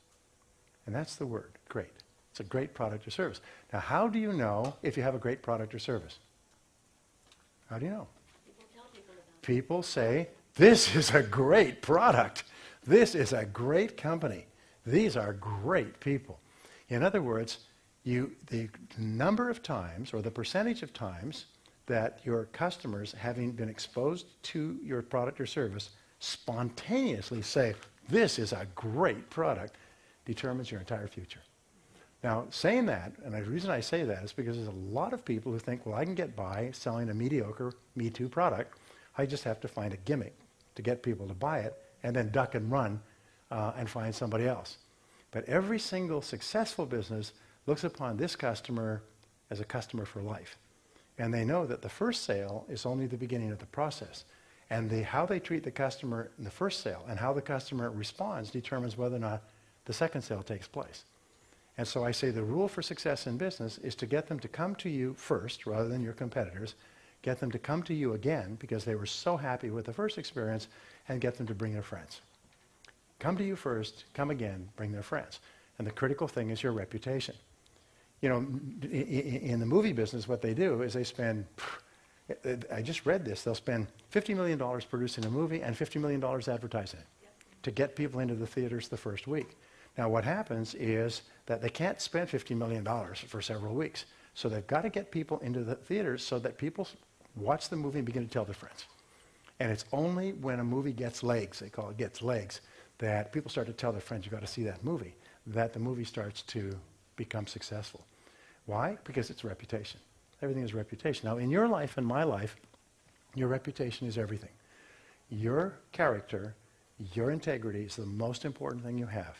S2: And that's the word, great. It's a great product or service. Now, how do you know if you have a great product or service? How do you know?
S3: People tell people about it.
S2: People say, this is a great product. This is a great company. These are great people. In other words, the number of times or the percentage of times that your customers, having been exposed to your product or service, spontaneously say, this is a great product, determines your entire future. Now, saying that, and the reason I say that is because there's a lot of people who think, well, I can get by selling a mediocre Me Too product. I just have to find a gimmick to get people to buy it and then duck and run and find somebody else. But every single successful business looks upon this customer as a customer for life. And they know that the first sale is only the beginning of the process. And how they treat the customer in the first sale and how the customer responds determines whether or not the second sale takes place. And so I say the rule for success in business is to get them to come to you first rather than your competitors, get them to come to you again because they were so happy with the first experience, and get them to bring their friends. Come to you first, come again, bring their friends. And the critical thing is your reputation. You know, in the movie business, what they do is they spend, I just read this, they'll spend $50 million producing a movie and $50 million advertising it to get people into the theaters the first week. Now what happens is that they can't spend $50 million for several weeks. So they've got to get people into the theaters so that people watch the movie and begin to tell their friends. And it's only when a movie gets legs, they call it gets legs, that people start to tell their friends, you've got to see that movie, that the movie starts to become successful. Why? Because it's reputation. Everything is reputation. Now in your life and my life, your reputation is everything. Your character, your integrity is the most important thing you have.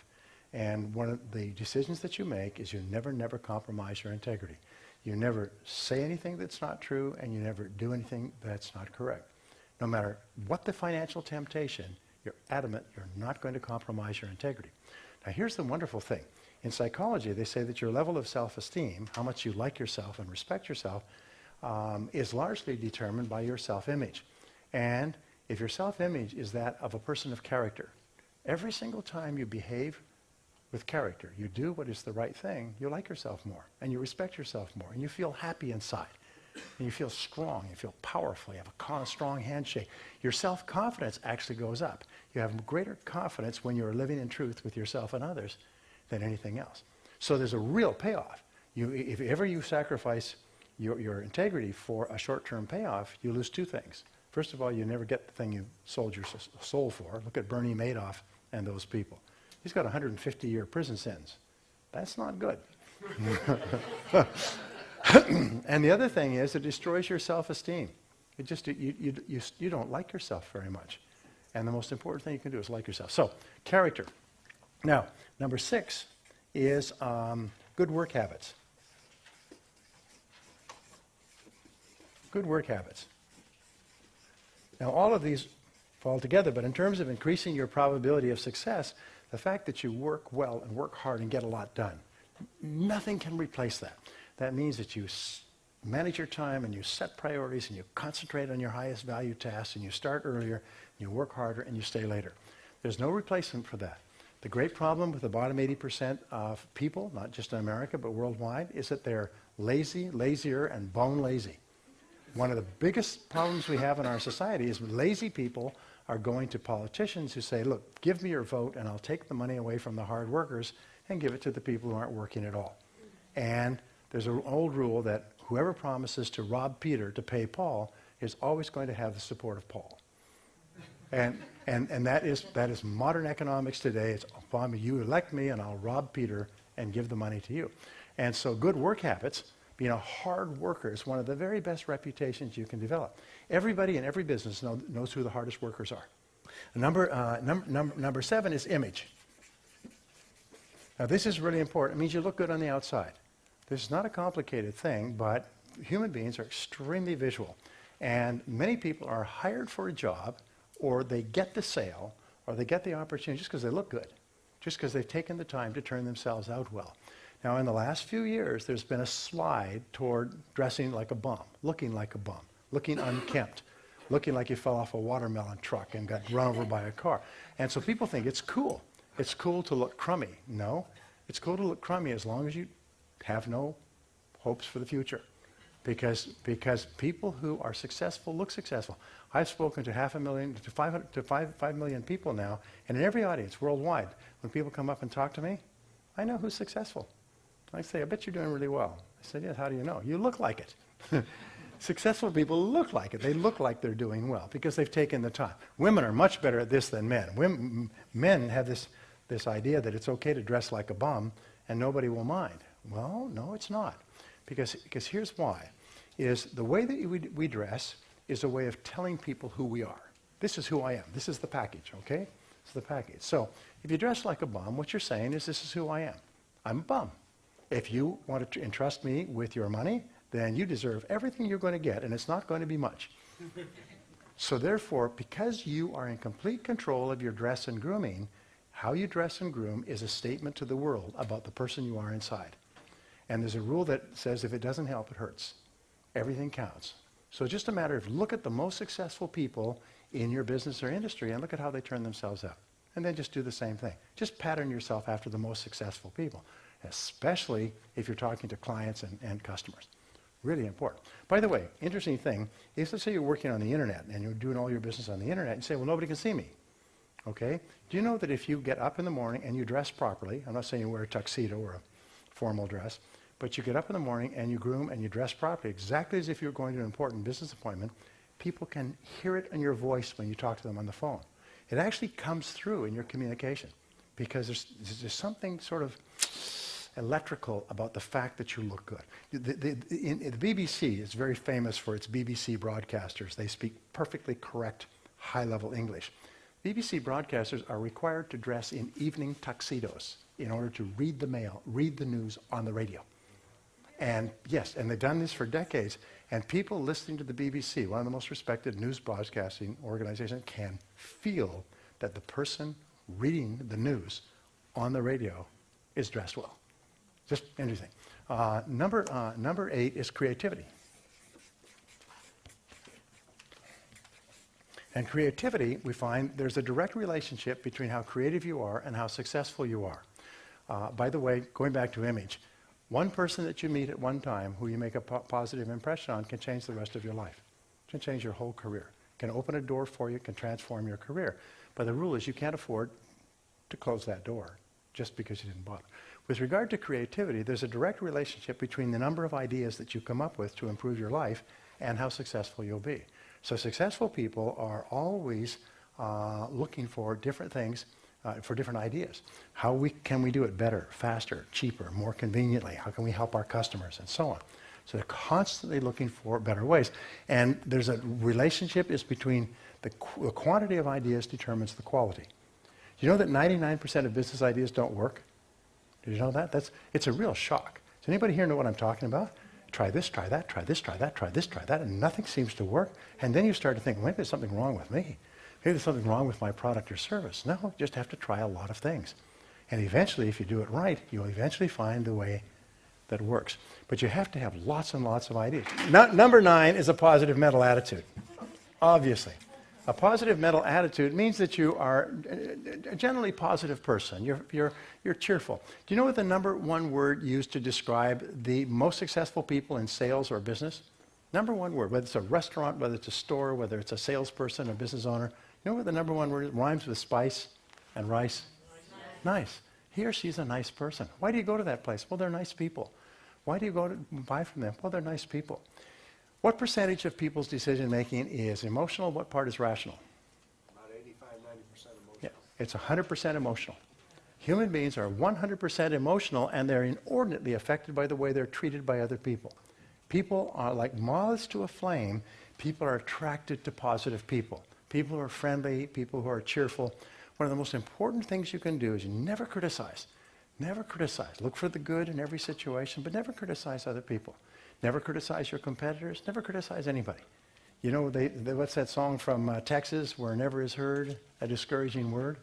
S2: And one of the decisions that you make is you never, never compromise your integrity. You never say anything that's not true, and you never do anything that's not correct. No matter what the financial temptation, you're adamant you're not going to compromise your integrity. Now here's the wonderful thing. In psychology, they say that your level of self-esteem, how much you like yourself and respect yourself, is largely determined by your self-image. And if your self-image is that of a person of character, every single time you behave with character, you do what is the right thing, you like yourself more, and you respect yourself more, and you feel happy inside, and you feel strong, you feel powerful, you have a strong handshake. Your self-confidence actually goes up. You have greater confidence when you're living in truth with yourself and others than anything else. So there's a real payoff. If ever you sacrifice your integrity for a short-term payoff, you lose two things. First of all, you never get the thing you sold your soul for. Look at Bernie Madoff and those people. He's got a 150-year prison sentence. That's not good. And the other thing is it destroys your self-esteem. You don't like yourself very much. And the most important thing you can do is like yourself. So, character. Now, number 6 is good work habits. Good work habits. Now, all of these fall together, but in terms of increasing your probability of success, the fact that you work well and work hard and get a lot done, nothing can replace that. That means that you manage your time and you set priorities and you concentrate on your highest value tasks and you start earlier and you work harder and you stay later. There's no replacement for that. The great problem with the bottom 80% of people, not just in America but worldwide, is that they're lazy, lazier, and bone lazy. One of the biggest problems we have in our society is lazy people are going to politicians who say, look, give me your vote and I'll take the money away from the hard workers and give it to the people who aren't working at all. And there's an old rule that whoever promises to rob Peter to pay Paul is always going to have the support of Paul. And that is modern economics today. It's, you elect me and I'll rob Peter and give the money to you. And so good work habits, being a hard worker, is one of the very best reputations you can develop. Everybody in every business knows who the hardest workers are. Number 7 is image. Now this is really important. It means you look good on the outside. This is not a complicated thing, but human beings are extremely visual. And many people are hired for a job, or they get the sale, or they get the opportunity just because they look good, just because they've taken the time to turn themselves out well. Now, in the last few years, there's been a slide toward dressing like a bum, looking unkempt, looking like you fell off a watermelon truck and got run over by a car. And so people think it's cool. It's cool to look crummy. No, it's cool to look crummy as long as you have no hopes for the future. Because people who are successful look successful. I've spoken to 500,000 to 5 million people now, and in every audience worldwide, when people come up and talk to me, I know who's successful. I say, I bet you're doing really well. I said, yes, how do you know? You look like it. Successful people look like it. They look like they're doing well because they've taken the time. Women are much better at this than men. Men have this idea that it's okay to dress like a bum and nobody will mind. Well, no, it's not. Because here's why. Is the way that we dress is a way of telling people who we are. This is who I am. This is the package, okay? This is the package. So if you dress like a bum, what you're saying is this is who I am. I'm a bum. If you want to entrust me with your money, then you deserve everything you're going to get, and it's not going to be much. So therefore, because you are in complete control of your dress and grooming, how you dress and groom is a statement to the world about the person you are inside. And there's a rule that says if it doesn't help, it hurts. Everything counts. So it's just a matter of look at the most successful people in your business or industry and look at how they turn themselves out. And then just do the same thing. Just pattern yourself after the most successful people, especially if you're talking to clients and customers. Really important. By the way, interesting thing is, let's say you're working on the internet and you're doing all your business on the internet and you say, well, nobody can see me. Okay? Do you know that if you get up in the morning and you dress properly, I'm not saying you wear a tuxedo or a formal dress, but you get up in the morning and you groom and you dress properly, exactly as if you're going to an important business appointment, people can hear it in your voice when you talk to them on the phone. It actually comes through in your communication because there's something sort of electrical about the fact that you look good. The BBC is very famous for its BBC broadcasters. They speak perfectly correct high-level English. BBC broadcasters are required to dress in evening tuxedos in order to read the mail, read the news on the radio. And yes, and they've done this for decades. And people listening to the BBC, one of the most respected news broadcasting organizations, can feel that the person reading the news on the radio is dressed well. Just interesting. Number 8 is creativity. And creativity, we find there's a direct relationship between how creative you are and how successful you are. By the way, going back to image, one person that you meet at one time who you make a positive impression on can change the rest of your life. Can change your whole career. Can open a door for you, can transform your career. But the rule is you can't afford to close that door just because you didn't bother. With regard to creativity, there's a direct relationship between the number of ideas that you come up with to improve your life and how successful you'll be. So successful people are always looking for different things, for different ideas. How can we do it better, faster, cheaper, more conveniently? How can we help our customers, and so on? So they're constantly looking for better ways. And there's a relationship is between the quantity of ideas determines the quality. Do you know that 99% of business ideas don't work? Did you know that? It's a real shock. Does anybody here know what I'm talking about? Try this, try that, try this, try that, try this, try that, and nothing seems to work. And then you start to think, maybe there's something wrong with me. Maybe there's something wrong with my product or service. No, you just have to try a lot of things. And eventually, if you do it right, you'll eventually find the way that works. But you have to have lots and lots of ideas. Number 9 is a positive mental attitude. Obviously. A positive mental attitude means that you are a generally positive person. You're cheerful. Do you know what the number 1 word used to describe the most successful people in sales or business? Number 1 word, whether it's a restaurant, whether it's a store, whether it's a salesperson, a business owner. You know what the number 1 word is? Rhymes with spice and rice? Nice. He or she's a nice person. Why do you go to that place? Well, they're nice people. Why do you go to buy from them? Well, they're nice people. What percentage of people's decision making is emotional? What part is rational?
S4: About 85–90% emotional.
S2: Yeah, it's 100% emotional. Human beings are 100% emotional, and they're inordinately affected by the way they're treated by other people. People are like moths to a flame. People are attracted to positive people. People who are friendly, people who are cheerful. One of the most important things you can do is you never criticize. Never criticize. Look for the good in every situation, but never criticize other people. Never criticize your competitors. Never criticize anybody. You know, what's that song from Texas, where never is heard a discouraging word?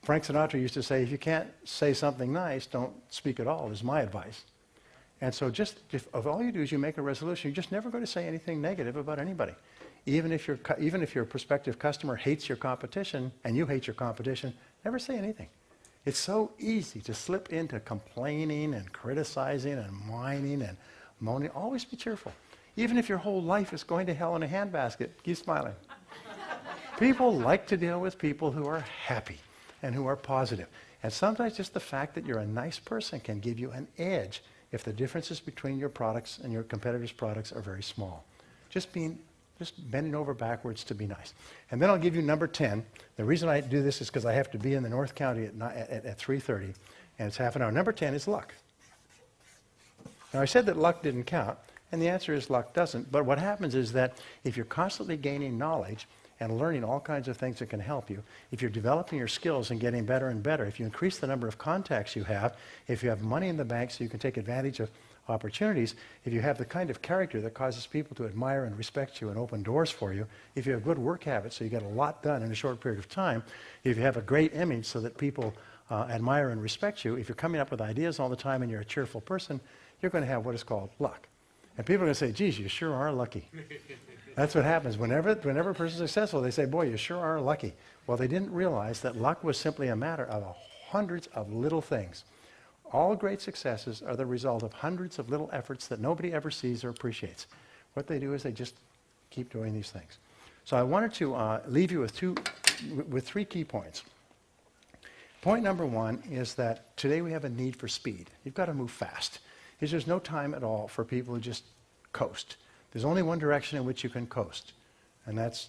S2: Frank Sinatra used to say, if you can't say something nice, don't speak at all, is my advice. And so if all you do is you make a resolution, you're just never going to say anything negative about anybody. Even if your prospective customer hates your competition and you hate your competition, never say anything. It's so easy to slip into complaining and criticizing and whining and moaning. Always be cheerful. Even if your whole life is going to hell in a handbasket, keep smiling. People like to deal with people who are happy and who are positive. And sometimes just the fact that you're a nice person can give you an edge if the differences between your products and your competitors' products are very small. Just bending over backwards to be nice. And then I'll give you number 10. The reason I do this is because I have to be in the North County at 3:30, and it's half an hour. Number 10 is luck. Now, I said that luck didn't count, and the answer is luck doesn't. But what happens is that if you're constantly gaining knowledge and learning all kinds of things that can help you, if you're developing your skills and getting better and better, if you increase the number of contacts you have, if you have money in the bank so you can take advantage of opportunities, if you have the kind of character that causes people to admire and respect you and open doors for you, if you have good work habits so you get a lot done in a short period of time, if you have a great image so that people admire and respect you, if you're coming up with ideas all the time and you're a cheerful person, you're going to have what is called luck. And people are going to say, geez, you sure are lucky. That's what happens. Whenever a person is successful, they say, boy, you sure are lucky. Well, they didn't realize that luck was simply a matter of hundreds of little things. All great successes are the result of hundreds of little efforts that nobody ever sees or appreciates. What they do is they just keep doing these things. So I wanted to leave you with three key points. Point number one is that today we have a need for speed. You've got to move fast. There's no time at all for people who just coast. There's only one direction in which you can coast, and that's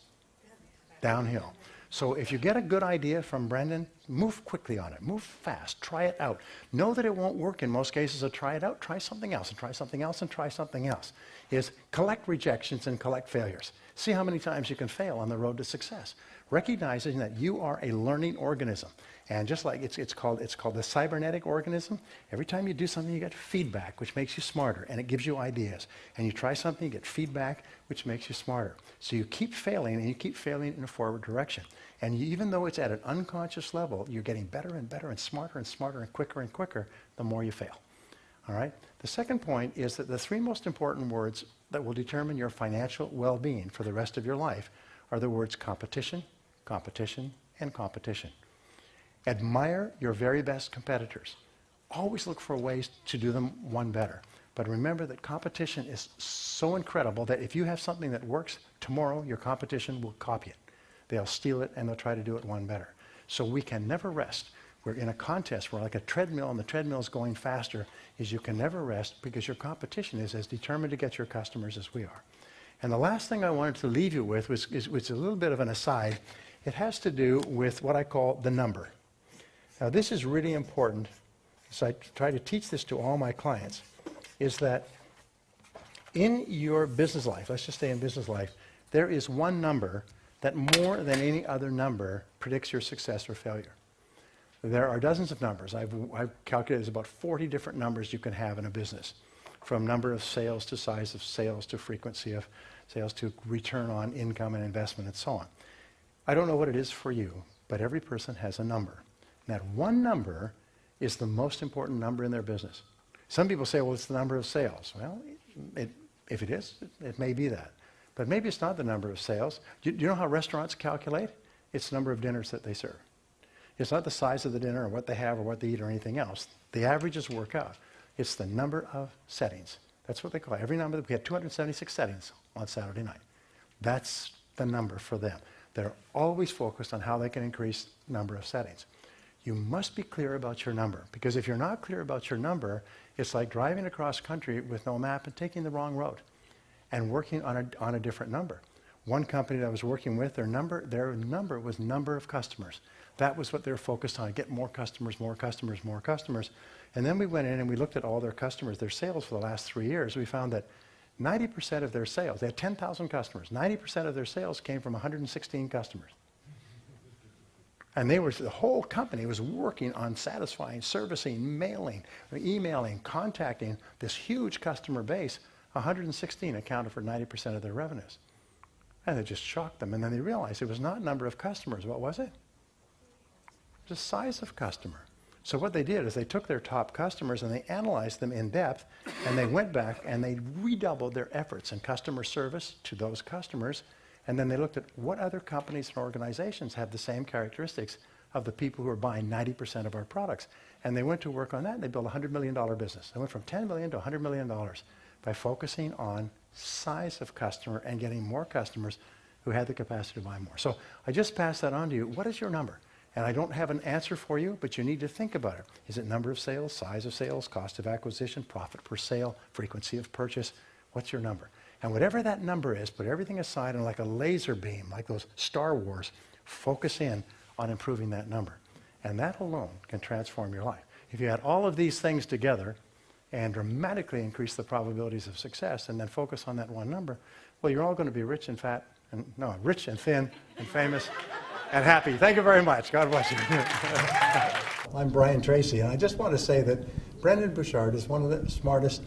S2: downhill. So if you get a good idea from Brendan, move quickly on it. Move fast. Try it out. Know that it won't work in most cases, so try it out. Try something else, and try something else, and try something else. Is collect rejections and collect failures. See how many times you can fail on the road to success. Recognizing that you are a learning organism. And just like it's called the cybernetic organism, every time you do something, you get feedback, which makes you smarter, and it gives you ideas. And you try something, you get feedback, which makes you smarter. So you keep failing, and you keep failing in a forward direction. And even though it's at an unconscious level, you're getting better and better and smarter and quicker the more you fail. All right? The second point is that the three most important words that will determine your financial well-being for the rest of your life are the words competition, competition, and competition. Admire your very best competitors. Always look for ways to do them one better. But remember that competition is so incredible that if you have something that works, tomorrow your competition will copy it. They'll steal it and they'll try to do it one better. So we can never rest. We're in a contest. We're like a treadmill, and the treadmill is going faster. You can never rest because your competition is as determined to get your customers as we are. And the last thing I wanted to leave you with which is a little bit of an aside. It has to do with what I call the number. Now, this is really important, so I try to teach this to all my clients, is that in your business life, let's just say in business life, there is one number that more than any other number predicts your success or failure. There are dozens of numbers. I've calculated there's about 40 different numbers you can have in a business, from number of sales to size of sales to frequency of sales to return on income and investment and so on. I don't know what it is for you, but every person has a number. That one number is the most important number in their business. Some people say, well, it's the number of sales. Well, if it is, it may be that. But maybe it's not the number of sales. Do you know how restaurants calculate? It's the number of dinners that they serve. It's not the size of the dinner or what they have or what they eat or anything else. The averages work out. It's the number of settings. That's what they call it. Every number, we had 276 settings on Saturday night. That's the number for them. They're always focused on how they can increase the number of settings. You must be clear about your number, because if you're not clear about your number, it's like driving across country with no map and taking the wrong road and working on a different number. One company that I was working with, their number was number of customers. That was what they were focused on, get more customers, more customers, more customers. And then we went in and we looked at all their customers, their sales for the last 3 years. We found that 90% of their sales, they had 10,000 customers, 90% of their sales came from 116 customers. And the whole company was working on satisfying, servicing, mailing, emailing, contacting this huge customer base 116 accounted for 90% of their revenues. And it just shocked them. And then they realized it was not number of customers. What was it? Just size of customer. So what they did is they took their top customers and they analyzed them in depth, and they went back and they redoubled their efforts in customer service to those customers, and then they looked at what other companies and organizations have the same characteristics of the people who are buying 90% of our products. And they went to work on that, and they built a $100 million business. They went from $10 million to $100 million by focusing on size of customer and getting more customers who had the capacity to buy more. So I just passed that on to you. What is your number? And I don't have an answer for you, but you need to think about it. Is it number of sales, size of sales, cost of acquisition, profit per sale, frequency of purchase? What's your number? And whatever that number is, put everything aside and like a laser beam, like those Star Wars, focus in on improving that number. And that alone can transform your life. If you add all of these things together and dramatically increase the probabilities of success and then focus on that one number, well, you're all going to be rich and fat, and no, rich and thin and famous and happy. Thank you very much. God bless you. I'm Brian Tracey, and I just want to say that Brendon Burchard is one of the smartest,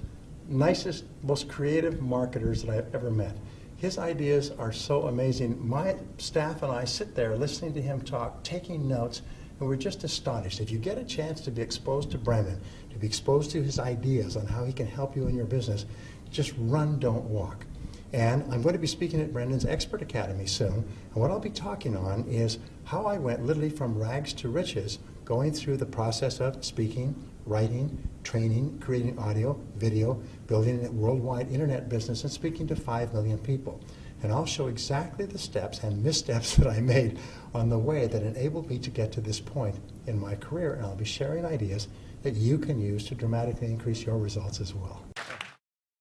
S2: nicest, most creative marketers that I've ever met. His ideas are so amazing. My staff and I sit there listening to him talk, taking notes, and we're just astonished. If you get a chance to be exposed to Brendon, to be exposed to his ideas on how he can help you in your business, just run, don't walk. And I'm going to be speaking at Brendon's Expert Academy soon, and what I'll be talking on is how I went literally from rags to riches, going through the process of speaking, writing, training, creating audio, video, building a worldwide internet business, and speaking to 5 million people. And I'll show exactly the steps and missteps that I made on the way that enabled me to get to this point in my career, and I'll be sharing ideas that you can use to dramatically increase your results as well.